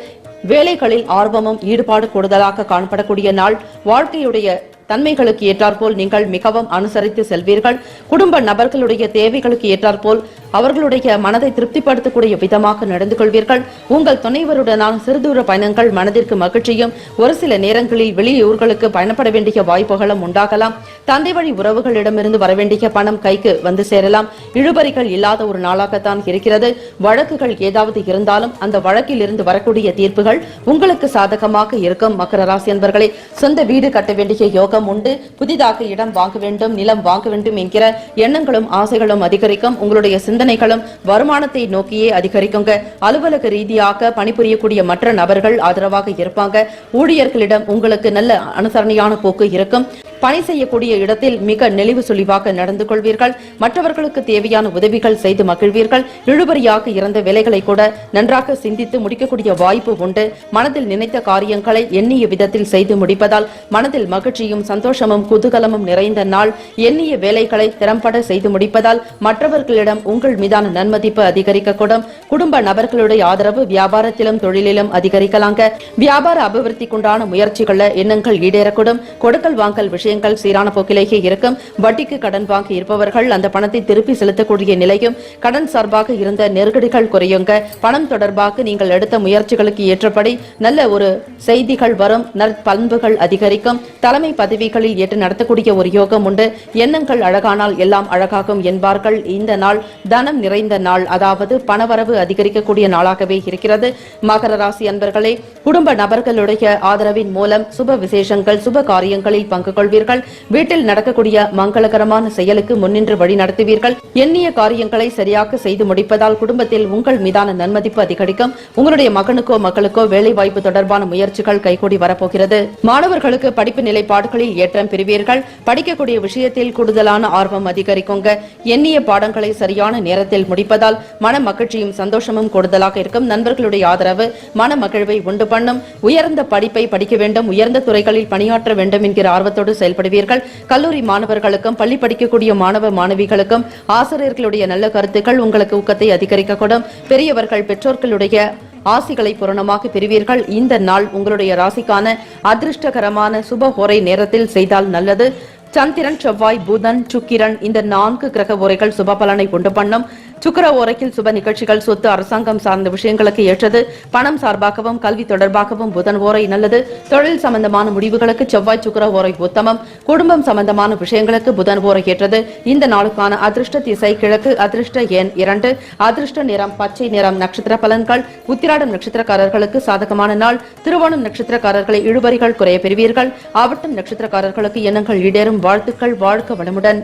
வேலைகளில் ஆர்வமும் ஈடுபாடு கூடுதலாக காணப்படக்கூடிய நாள். வாழ்க்கையுடைய தன்மைகளுக்கு ஏற்றாற்போல் நீங்கள் மிகவும் அனுசரித்து செல்வீர்கள். குடும்ப நபர்களுடைய தேவைகளுக்கு ஏற்றாற்போல் அவர்களுடைய மனதை திருப்திப்படுத்தக்கூடிய விதமாக நடந்து கொள்வீர்கள். உங்கள் துணைவருடனான சிறுதூர பயணங்கள் மனதிற்கு மகிழ்ச்சியும், ஒரு சில நேரங்களில் வெளியூர்களுக்கு பயணப்பட வேண்டிய வாய்ப்புகளும் உண்டாகலாம். தந்தை வழி உறவுகளிடமிருந்து வரவேண்டிய பணம் கைக்கு வந்து சேரலாம். இழுபறிகள் இல்லாத ஒரு நாளாகத்தான் இருக்கிறது. வழக்குகள் ஏதாவது இருந்தாலும் அந்த வழக்கில் இருந்து வரக்கூடிய தீர்ப்புகள் உங்களுக்கு சாதகமாக இருக்கும். மகர ராசி அன்பர்களே, சொந்த வீடு கட்ட வேண்டிய யோகம் உண்டு. புதிதாக இடம் வாங்க வேண்டும், நிலம் வாங்க வேண்டும் என்கிற எண்ணங்களும் ஆசைகளும் அதிகரிக்கும். உங்களுடைய சிந்தனைகளும் வருமானத்தை நோக்கியே அதிகரிக்குங்க. அலுவலக ரீதியாக பணிபுரியக்கூடிய மற்ற நபர்கள் ஆதரவாக இருப்பாங்க. ஊழியர்களிடம் உங்களுக்கு நல்ல அனுசரணையான போக்கு இருக்கும். பணி செய்யக்கூடிய இடத்தில் மிக நெளிவு சுழிவாக நடந்து கொள்வீர்கள். மற்றவர்களுக்கு தேவையான உதவிகள் செய்து மகிழ்வீர்கள். இழுபறியாக இருந்த வேலைகளை கூட நன்றாக சிந்தித்து முடிக்கக்கூடிய வாய்ப்பு உண்டு. மனதில் நினைத்த காரியங்களை எண்ணிய விதத்தில் செய்து முடிப்பதால் மனதில் மகிழ்ச்சியும் சந்தோஷமும் குதூகலமும் நிறைந்த நாள். எண்ணிய வேலைகளை திறம்பட செய்து முடிப்பதால் மற்றவர்களிடம் உங்கள் மீதான நன்மதிப்பு அதிகரிக்கக்கூடும். குடும்ப நபர்களுடைய ஆதரவு வியாபாரத்திலும் தொழிலிலும் அதிகரிக்கலாங்க. வியாபார அபிவிருத்திக்குண்டான முயற்சிகள எண்ணங்கள் ஈடேறக்கூடும். கொடுக்கல் வாங்கல் விஷயங்கள் சீரான போக்கிலேயே இருக்கும். வட்டிக்கு கடன் வாங்கி இருப்பவர்கள் அந்த பணத்தை திருப்பி செலுத்தக்கூடிய நிலையும், கடன் சார்பாக இருந்த நெருக்கடிகள் குறையுங்க. பணம் தொடர்பாக நீங்கள் எடுத்த முயற்சிகளுக்கு ஏற்றபடி நல்ல ஒரு செய்திகள் வரும். நற்பண்புகள் அதிகரிக்கும். தலைமை பதவிகளில் ஏற்று நடத்தக்கூடிய ஒரு யோகம் உண்டு. எண்ணங்கள் அழகானால் எல்லாம் அழகாகும் என்பார்கள். இந்த நாள் தனம் நிறைந்த நாள், அதாவது பணவரவு அதிகரிக்கக்கூடிய நாளாகவே இருக்கிறது. மகர ராசி அன்பர்களே, குடும்ப நபர்களுடைய ஆதரவின் மூலம் சுப விசேஷங்கள் சுப காரியங்களில் பங்கு கொள்வீர்கள். வீட்டில் நடக்கக்கூடிய மங்களகரமான செயலுக்கு முன்னின்று வழி நடத்துவீர்கள். எண்ணிய காரியங்களை சரியாக செய்து முடிப்பதால் குடும்பத்தில் உங்கள் மீதான நன்மதிப்பு அதிகரிக்கும். உங்களுடைய மகனுக்கோ மக்களுக்கோ வேலை வாய்ப்பு தொடர்பான முயற்சிகள் கைகூடி வரப்போகிறது. மாணவர்களுக்கு படிப்பு நிலைப்பாடுகளில் ஏற்றம் பெறுவீர்கள். படிக்கக்கூடிய விஷயத்தில் கூடுதலான ஆர்வம் அதிகரிக்குங்க. எண்ணிய பாடங்களை சரியான நேரத்தில் முடிப்பதால் மன மகிழ்ச்சியும் சந்தோஷமும் கூடுதலாக இருக்கும். நண்பர்களுடைய ஆதரவு மன மகிழ்வை உண்டு பண்ணும். உயர்ந்த படிப்பை படிக்க வேண்டும், உயர்ந்த துறைகளில் பணியாற்ற வேண்டும் என்கிற ஆர்வத்தோடு செயல்படுவீர்கள். கல்லூரி மாணவர்களுக்கும் பள்ளி படிக்கக்கூடிய மாணவ மாணவிகளுக்கும் ஆசிரியர்களுடைய நல்ல கருத்துக்கள் உங்களுக்கு ஊக்கத்தை அதிகரிக்கக்கூடும். பெரியவர்கள் பெற்றோர்களுடைய ஆசிகளை பூரணமாக பெறுவீர்கள். இந்த நாள் உங்களுடைய ராசிக்கான அதிர்ஷ்டகரமான சுபஹோரை நேரத்தில் செய்தால் நல்லது. சந்திரன், செவ்வாய், புதன், சுக்கிரன் இந்த 4 கிரக ஓரைகள் சுப பலனை உண்டு பண்ணும். சுக்கிர ஓரையில் சுப நிகழ்ச்சிகள், சொத்து, அரசாங்கம் சார்ந்த விஷயங்களுக்கு ஏற்றது. பணம் சார்பாகவும் கல்வி தொடர்பாகவும் புதன் ஓரை நல்லது. தொழில் சம்பந்தமான முடிவுகளுக்கு செவ்வாய் சுக்கிர ஓரை உத்தமம். குடும்பம் சம்பந்தமான விஷயங்களுக்கு புதன் ஓரை ஏற்றது. இந்த நாளுக்கான அதிர்ஷ்ட திசை கிழக்கு. அதிர்ஷ்ட எண் 2. அதிர்ஷ்ட நிறம் பச்சை நிறம். நட்சத்திர பலன்கள்: உத்திராடம் நட்சத்திரக்காரர்களுக்கு சாதகமான நாள். திருவோணம் நட்சத்திரக்காரர்களை இழுபறிகள் குறைய பெறுவீர்கள். ஆவட்டம் நட்சத்திரக்காரர்களுக்கு எண்ணங்கள் ஈடேறும். வாழ்த்துக்கள். வாழ்க வளமுடன்.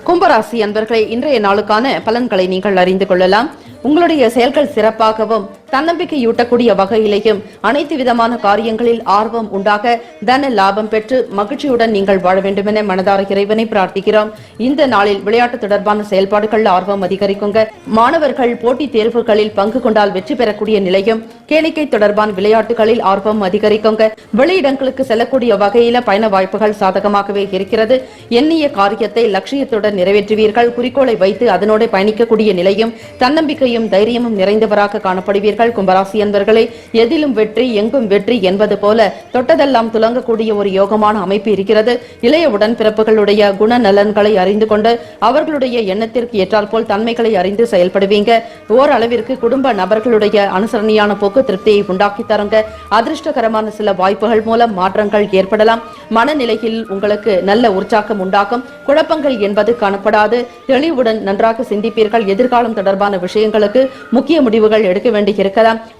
கும்பராசி அன்பர்களே, இன்றைய நாளுக்கான பலன்களை நீங்கள் அறிந்து கொள்ளலாம். உங்களுடைய செயல்கள் சிறப்பாகவும் தன்னம்பிக்கையூட்டக்கூடிய வகையிலேயும் அனைத்து விதமான காரியங்களில் ஆர்வம் உண்டாக தன லாபம் பெற்று மகிழ்ச்சியுடன் நீங்கள் வாழ வேண்டும் என மனதார இறைவனை பிரார்த்திக்கிறோம். இந்த நாளில் விளையாட்டு தொடர்பான செயல்பாடுகள் ஆர்வம் அதிகரிக்குங்க. மாணவர்கள் போட்டித் தேர்வுகளில் பங்கு கொண்டால் வெற்றி பெறக்கூடிய நிலையும், கேளிக்கை தொடர்பான விளையாட்டுகளில் ஆர்வம் அதிகரிக்குங்க. வெளியிடங்களுக்கு செல்லக்கூடிய வகையில பயண வாய்ப்புகள் சாதகமாகவே இருக்கிறது. எண்ணிய காரியத்தை லட்சியத்துடன் நிறைவேற்றுவீர்கள். குறிக்கோளை வைத்து அதனோடு பயணிக்கக்கூடிய நிலையும், தன்னம்பிக்கையும் தைரியமும் நிறைந்தவராக காணப்படுவீர்கள். கும்பராசி அன்பர்களே, எதிலும் வெற்றி எங்கும் வெற்றி என்பது போல தொட்டதெல்லாம் துலங்கக்கூடிய ஒரு யோகமான அமைப்பு இருக்கிறது. இளைய உடன்பிறப்புகளுடைய குண நலன்களை அறிந்து கொண்டு அவர்களுடைய எண்ணத்திற்கு ஏற்றாற்போல் தன்மைகளை அறிந்து செயல்படுவீங்க. ஓரளவிற்கு குடும்ப நபர்களுடைய அனுசரணையான போக்கு திருப்தியை உண்டாக்கி தருங்க. அதிர்ஷ்டகரமான சில வாய்ப்புகள் மூலம் மாற்றங்கள் ஏற்படலாம். மனநிலையில் உங்களுக்கு நல்ல உற்சாகம் உண்டாகும். குழப்பங்கள் என்பது காணப்படாது. தெளிவுடன் நன்றாக சிந்திப்பீர்கள். எதிர்காலம் தொடர்பான விஷயங்களுக்கு முக்கிய முடிவுகள் எடுக்க வேண்டியிருக்கலாம்.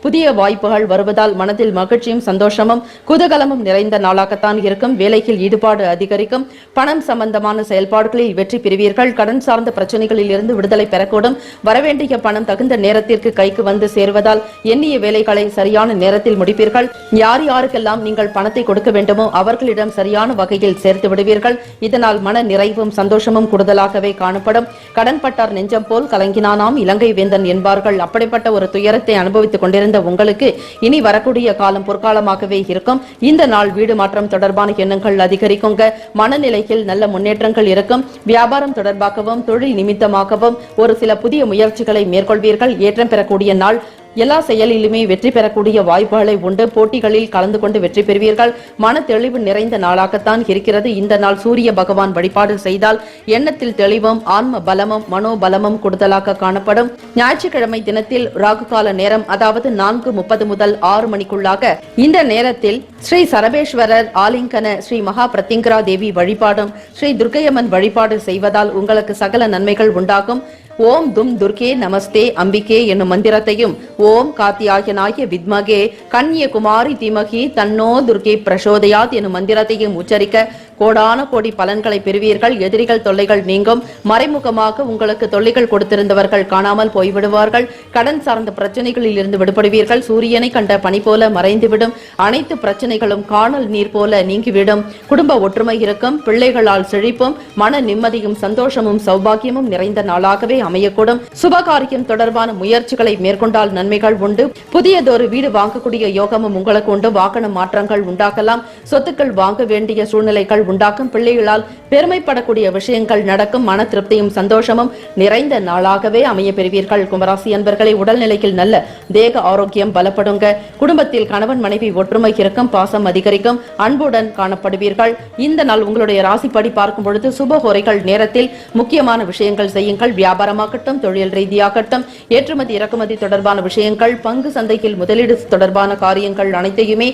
புதிய வாய்ப்புகள் வருவதால் மனதில் மகிழ்ச்சியும் சந்தோஷமும் குதூகலமும் நிறைந்த நாளாகத்தான் இருக்கும். வேலையில் ஈடுபாடு அதிகரிக்கும். பணம் சம்பந்தமான செயல்பாடுகளில் வெற்றி பெறுவீர்கள். கடன் சார்ந்த பிரச்சனைகளில் இருந்து விடுதலை பெறக்கூடும். வரவேண்டிய பணம் தகுந்த நேரத்திற்கு கைக்கு வந்து சேருவதால் எண்ணிய வேலைகளை சரியான நேரத்தில் முடிப்பீர்கள். யார் யாருக்கெல்லாம் நீங்கள் பணத்தை கொடுக்க வேண்டுமோ அவர்களிடம் சரியான வகையில் சேர்த்து விடுவீர்கள். இதனால் மன நிறைவும் சந்தோஷமும் கூடுதலாகவே காணப்படும். கடன்பட்டார் நெஞ்சம் போல் கலங்கினானாம் இலங்கை வேந்தன் என்பார்கள். அப்படிப்பட்ட ஒரு துயரத்தை அனுபவித்துக் கொண்டிருந்த உங்களுக்கு இனி வரக்கூடிய காலம் பொற்காலமாகவே இருக்கும். இந்த நாள் வீடு மாற்றம் தொடர்பான எண்ணங்கள் அதிகரிக்குங்க. மனநிலையில் நல்ல முன்னேற்றங்கள் இருக்கும். வியாபாரம் தொடர்பாகவும் தொழில் நிமித்தமாகவும் ஒரு சில புதிய முயற்சிகளை மேற்கொள்வீர்கள். ஏற்றம் பெறக்கூடிய நாள். எல்லா செயலிலுமே வெற்றி பெறக்கூடிய வாய்ப்புகளை உண்டு. போட்டிகளில் கலந்து கொண்டு வெற்றி பெறுவீர்கள். மன தெளிவு நிறைந்த நாளாகத்தான் இருக்கிறது. இந்த நாள் சூரிய பகவான் வழிபாடு செய்தால் எண்ணத்தில் தெளிவும் ஆன்ம பலமும் மனோபலமும் கூடுதலாக காணப்படும். ஞாயிற்றுக்கிழமை தினத்தில் ராகு கால நேரம், அதாவது 4:30 முதல் 6 மணிக்குள்ளாக இந்த நேரத்தில் ஸ்ரீ சரபேஸ்வரர் ஆலிங்கன ஸ்ரீ மகா பிரத்யங்கரா தேவி வழிபாடும் ஸ்ரீ துர்க்கையம்மன் வழிபாடு செய்வதால் உங்களுக்கு சகல நன்மைகள் உண்டாகும். ஓம் தும் துர்கே நமஸ்தே அம்பிகே என்னும் மந்திரத்தையும், ஓம் காத்தியாயனாய வித்மகே கன்யகுமாரி தீமகி தன்னோ துர்கே பிரசோதயாத் என்னும் மந்திரத்தையும் உச்சரிக்க கோடான கோடி பலன்களை பெறுவீர்கள். எதிரிகள் தொல்லைகள் நீங்கும். மறைமுகமாக உங்களுக்கு தொல்லைகள் கொடுத்திருந்தவர்கள் காணாமல் போய்விடுவார்கள். கடன் சார்ந்த பிரச்சனைகளில் இருந்து விடுபடுவீர்கள். சூரியனை கண்ட பனி போல மறைந்துவிடும். அனைத்து பிரச்சனைகளும் காணல் நீர் போல நீங்கிவிடும். குடும்ப ஒற்றுமை இருக்கும். பிள்ளைகளால் செழிப்பும் மன நிம்மதியும் சந்தோஷமும் சௌபாகியமும் நிறைந்த நாளாகவே அமையக்கூடும். சுபகாரியம் தொடர்பான முயற்சிகளை மேற்கொண்டால் நன்மைகள் உண்டு. புதியதொரு வீடு வாங்கக்கூடிய யோகமும் உங்களுக்கு உண்டு. வாகன மாற்றங்கள் உண்டாகலாம். சொத்துக்கள் வாங்க வேண்டிய சூழ்நிலைகள் உண்டாக்கும். பிள்ளைகளால் பெருமைப்படக்கூடிய விஷயங்கள் நடக்கும். மன திருப்தியும் சந்தோஷமும் நிறைந்த நாளாகவே அமைய பெறுவீர்கள். கும்பராசி அன்பர்களை உடல்நிலையில் நல்ல தேக ஆரோக்கியம் பலப்படுங்க. குடும்பத்தில் கணவன் மனைவி ஒற்றுமை இருக்கும். பாசம் அதிகரிக்கும். அன்புடன் காணப்படுவீர்கள். இந்த நாள் உங்களுடைய ராசிப்படி பார்க்கும் பொழுது சுபஹோரைகள் நேரத்தில் முக்கியமான விஷயங்கள் செய்யுங்கள். வியாபாரமாகட்டும், தொழில் ரீதியாகட்டும், ஏற்றுமதி இறக்குமதி தொடர்பான விஷயங்கள், பங்கு சந்தையில் முதலீடு தொடர்பான காரியங்கள் அனைத்தையுமே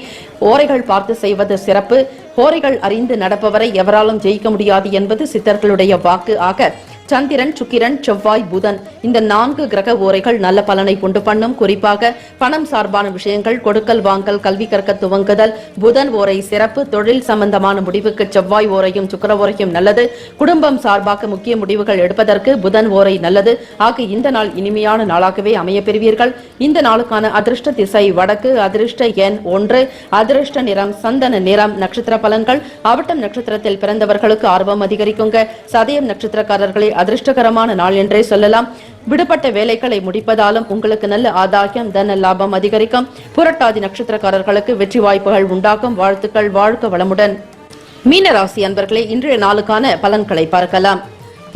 ஓரைகள் பார்த்து செய்வது சிறப்பு. ஓரைகள் அறிந்து நடப்பவரை எவராலும் ஜெயிக்க முடியாது என்பது சித்தர்களுடைய வாக்கு. ஆக சந்திரன், சுக்கிரன், செவ்வாய், புதன் இந்த 4 கிரக ஓரைகள் நல்ல பலனை உண்டு பண்ணும். குறிப்பாக பணம் சார்பான விஷயங்கள், கொடுக்கல் வாங்கல், கல்வி கற்க துவங்குதல் புதன் ஓரை சிறப்பு. தொழில் சம்பந்தமான முடிவுக்கு செவ்வாய் ஓரையும் சுக்கிர ஓரையும் நல்லது. குடும்பம் சார்பாக முக்கிய முடிவுகள் எடுப்பதற்கு புதன் ஓரை நல்லது. ஆக இந்த நாள் இனிமையான நாளாகவே அமைய பெறுவீர்கள். இந்த நாளுக்கான அதிர்ஷ்ட திசை வடக்கு. அதிர்ஷ்ட எண் 1. அதிர்ஷ்ட நிறம் சந்தன நிறம். நட்சத்திர பலன்கள். அவிட்டம் நட்சத்திரத்தில் பிறந்தவர்களுக்கு ஆர்வம் அதிகரிக்குங்க. சதயம் நட்சத்திரக்காரர்களை அதிர்ஷ்டகரமான நாள் என்றே சொல்லலாம். விடுபட்ட வேலைகளை முடிப்பதாலும் உங்களுக்கு நல்ல ஆதாயம், தன லாபம் அதிகரிக்கும். புரட்டாதி நட்சத்திரக்காரர்களுக்கு வெற்றி வாய்ப்புகள் உண்டாகும். வாழ்த்துக்கள். வாழ்க வளமுடன். மீனராசி அன்பர்களே, இன்றைய நாளுக்கான பலன்களை பார்க்கலாம்.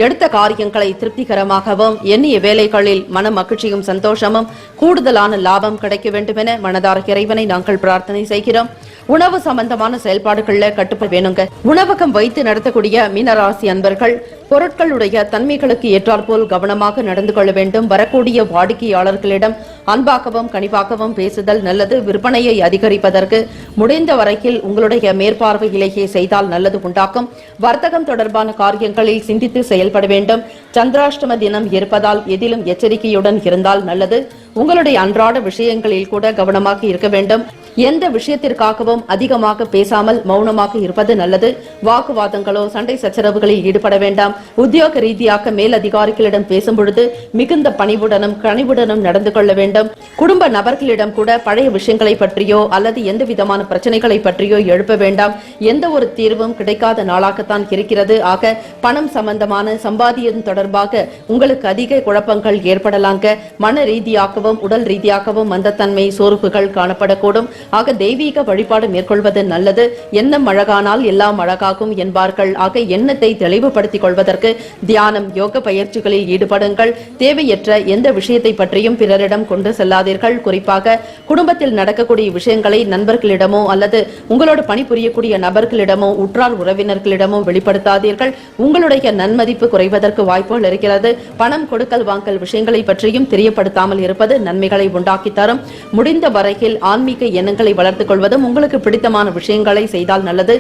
எடுத்த காரியங்களை திருப்திகரமாகவும், எண்ணிய வேலைகளில் மன மகிழ்ச்சியும் சந்தோஷமும் கூடுதலான லாபம் கிடைக்க வேண்டும் என மனதார இறைவனை நாங்கள் பிரார்த்தனை செய்கிறோம். உணவு சம்பந்தமான செயல்பாடுகள்ல கட்டுப்பாடு வேணுங்க. உணவகம் வைத்து நடத்தக்கூடிய மீனராசி அன்பர்கள் பொருட்களுடைய தன்மைகளுக்கு ஏற்றாற்போல் கவனமாக நடந்து கொள்ள வேண்டும். வரக்கூடிய வாடிக்கையாளர்களிடம் அன்பாகவும் கனிவாகவும் பேசுதல் நல்லது. விற்பனையை அதிகரிப்பதற்கு முடிந்த வரையில் உங்களுடைய மேற்பார்வையிலேயே செய்தால் நல்லது உண்டாக்கும். வர்த்தகம் தொடர்பான காரியங்களில் சிந்தித்து செயல்பட வேண்டும். சந்திராஷ்டம தினம் இருப்பதால் எதிலும் எச்சரிக்கையுடன் இருந்தால் நல்லது. உங்களுடைய அன்றாட விஷயங்களில் கூட கவனமாக இருக்க வேண்டும். எந்த விஷயத்திற்காகவும் அதிகமாக பேசாமல் மௌனமாக இருப்பது நல்லது. வாக்குவாதங்களோ சண்டை சச்சரவுகளில் ஈடுபட வேண்டாம். உத்தியோக ரீதியாக மேல் அதிகாரிகளிடம் பேசும் பொழுது மிகுந்த பணிவுடனும் கனிவுடனும் நடந்து கொள்ள வேண்டும். குடும்ப நபர்களிடம் கூட பழைய விஷயங்களை பற்றியோ அல்லது எந்த விதமான பிரச்சனைகளை பற்றியோ எழுப்ப வேண்டாம். எந்த ஒரு தீர்வும் கிடைக்காத நாளாகத்தான் இருக்கிறது. ஆக பணம் சம்பந்தமான சம்பாதியம் தொடர்பாக உங்களுக்கு அதிக குழப்பங்கள் ஏற்படலாங்க. மன ரீதியாகவும் உடல் ரீதியாகவும் மந்தத்தன்மை சோர்வுகள் காணப்படக்கூடும். ஆக தெய்வீக வழிபாடு மேற்கொள்வது நல்லது. எண்ணம் அழகானால் எல்லாம் அழகாகும் என்பார்கள். ஆக எண்ணத்தை தெளிவுபடுத்திக் கொள்வதற்கு தியானம், யோக பயிற்சிகளில் ஈடுபடுங்கள். தேவையற்ற எந்த விஷயத்தை பற்றியும் பிறரிடம் கொண்டு செல்லாதீர்கள். குறிப்பாக குடும்பத்தில் நடக்கக்கூடிய விஷயங்களை நண்பர்களிடமோ அல்லது உங்களோடு பணிபுரியக்கூடிய நபர்களிடமோ உற்றார் உறவினர்களிடமோ வெளிப்படுத்தாதீர்கள். உங்களுடைய நன்மதிப்பு குறைவதற்கு வாய்ப்புகள் இருக்கிறது. பணம் கொடுக்கல் வாங்கல் விஷயங்களை பற்றியும் தெரியப்படுத்தாமல் இருப்பது நன்மைகளை உண்டாக்கி தரும். முடிந்த வரையில் ஆன்மீக எண்ணங்களை வளர்த்துக் கொள்வதும் உங்களுக்கு பிடித்தமான விஷயங்களை செய்தால் நல்லது.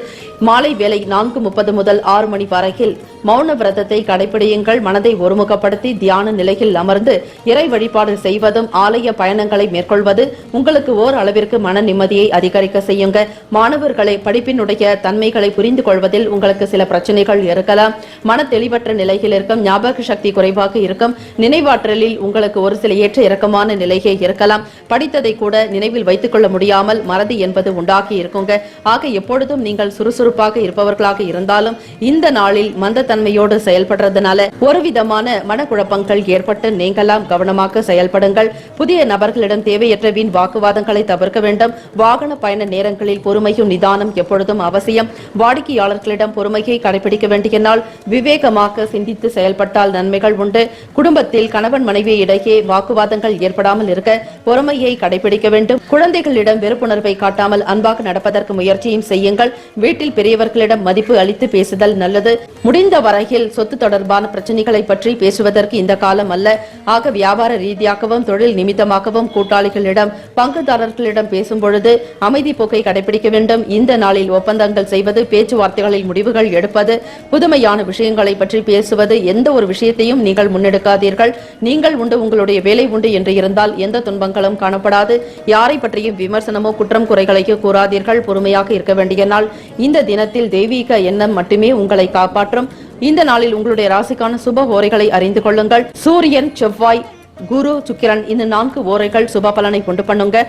மாலை வேலை 4:30 முதல் 6 மணி வரையில் மௌன விரதத்தை கடைபிடியுங்கள். மனதை ஒருமுகப்படுத்தி தியான நிலையில் அமர்ந்து இறை வழிபாடு செய்வதும் ஆலய பயணங்களை மேற்கொள்வது உங்களுக்கு ஓர் அளவிற்கு மன நிம்மதியை அதிகரிக்க செய்யுங்க. மாணவர்களை படிப்பினுடைய தன்மைகளை புரிந்து கொள்வதில் உங்களுக்கு சில பிரச்சனைகள் இருக்கலாம். மன தெளிவற்ற நிலையில் இருக்கும். ஞாபக சக்தி குறைவாக இருக்கும். நினைவாற்றலில் உங்களுக்கு ஒரு சில ஏற்ற இறக்கமான நிலையே இருக்கலாம். படித்ததை கூட நினைவில் வைத்துக் கொள்ள முடியாமல் மறதி என்பது உண்டாகி இருக்குங்க. ஆக எப்பொழுதும் நீங்கள் சுறுசுறுப்பாக இருப்பவர்களாக இருந்தாலும் இந்த நாளில் மந்தத்தன்மையோடு செயல்படுறதுனால ஒரு விதமான மனக்குழப்பங்கள் ஏற்பட்டு நீங்களாம் கவனமாக செயல்படுங்கள். புதிய நபர்களிடம் தேவையற்ற வீண் வாக்குவாதங்களை தவிர்க்க வேண்டும். வாகன பயண நேரங்களில் பொறுமையும் நிதானம் எப்பொழுதும் அவசியம். வாடிக்கையாளர்களிடம் பொறுமையை கடைபிடிக்க வேண்டிய நாள். விவேகமாக சிந்தித்து செயல்பட்டால் நன்மைகள் உண்டு. குடும்பத்தில் கணவன் மனைவி இடையே வாக்குவாதங்கள் ஏற்படாமல் இருக்க பொறுமையை கடைபிடிக்க வேண்டும். குழந்தைகளிடம் வெறுப்புணர்வை காட்டாமல் அன்பாக நடப்பதற்கு முயற்சியும் செய்யுங்கள். வீட்டில் பெரியவர்களிடம் மதிப்பு அளித்து பேசுதல் நல்லது. முடிந்த வரையில் சொத்து தொடர்பான பிரச்சனைகளை பற்றி பேசுவதற்கு இந்த காலம் அல்ல. ஆக வியாபார ரீதியாகவும் தொழில் நிமித்தமாகவும் கூட்டாளிகளிடம் பங்குதாரர்களிடம் பேசும் பொழுது அமைதி போக்கை கடைபிடிக்க வேண்டும். இந்த நாளில் ஒப்பந்தங்கள் செய்வது, பேச்சுவார்த்தைகளில் முடிவுகள் எடுப்பது, புதுமையான விஷயங்களை பற்றி பேசுவது, எந்த ஒரு விஷயத்தையும் நீங்கள் முன்னெடுக்காதீர்கள். நீங்கள் உண்டு, உங்களுடைய வேலை உண்டு என்று இருந்தால் எந்த துன்பங்களும் காணப்படாது. யாரை பற்றியும் விமர்சனமோ குற்றம் குறைகளையோ கூறாதீர்கள். பொறுமையாக இருக்க வேண்டிய நாள். இந்த தினத்தில் தெய்வீக எண்ணம் மட்டுமே உங்களை காப்பாற்றும். இந்த நாளில் உங்களுடைய ராசிக்கான சுப ஓரைகளை அறிந்து கொள்ளுங்கள். சூரியன், செவ்வாய், குரு, சுக்கிரன் இந்த 4 ஓரைகள் சுப பலனை கொண்டு பண்ணுங்க.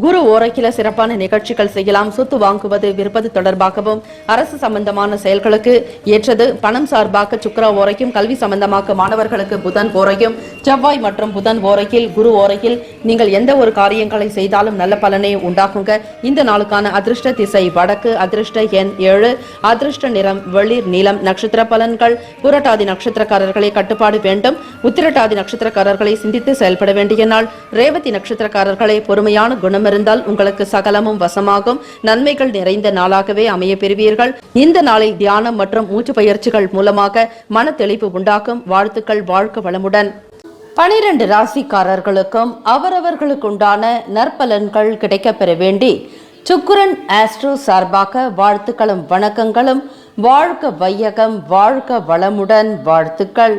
குரு ஓரைக்கில சிறப்பான நிகழ்ச்சிகள் செய்யலாம். சொத்து வாங்குவது விற்பது தொடர்பாகவும் அரசு சம்பந்தமான செயல்களுக்கு ஏற்றது. பணம் சார்பாக சுக்கிர ஓரைக்கும், கல்வி சம்பந்தமாக மாணவர்களுக்கு புதன் ஓரையும், செவ்வாய் மற்றும் புதன் ஓரையில் குரு ஓரையில் நீங்கள் எந்த ஒரு காரியங்களை செய்தாலும் நல்ல பலனே உண்டாகுங்க. இந்த நாளுக்கான அதிர்ஷ்ட திசை வடக்கு, அதிர்ஷ்ட எண் 7, அதிர்ஷ்ட நிறம் வெளிர் நீலம். நட்சத்திர பலன்கள்: புரட்டாதி நட்சத்திரக்காரர்களை கட்டுப்பாடு வேண்டும். உத்திரட்டாதி நட்சத்திரக்காரர்களை சிந்தித்து செயல்பட வேண்டிய நாள். ரேவதி நட்சத்திரக்காரர்களை பொறுமையான குணம் இருந்தால் உங்களுக்கு சகலமும் வசமாகும். நன்மைகள் நிறைந்த நாளாகவே அமைய பெறுவீர்கள். இந்த நாளில் தியானம் மற்றும் மூச்சு பயிற்சிகள் மூலமாக மன தெளிவு உண்டாகும். வாழ்த்துக்கள். வாழ்க வளமுடன். 12 ராசிக்காரர்களுக்கும் அவரவர்களுக்குண்டான நற்பலன்கள் கிடைக்கப் பெற வேண்டி சுக்கிரன் ஆஸ்ட்ரோ சார்பாக வாழ்த்துக்களும் வணக்கங்களும். வாழ்க வையகம், வாழ்க வளமுடன். வாழ்த்துக்கள்.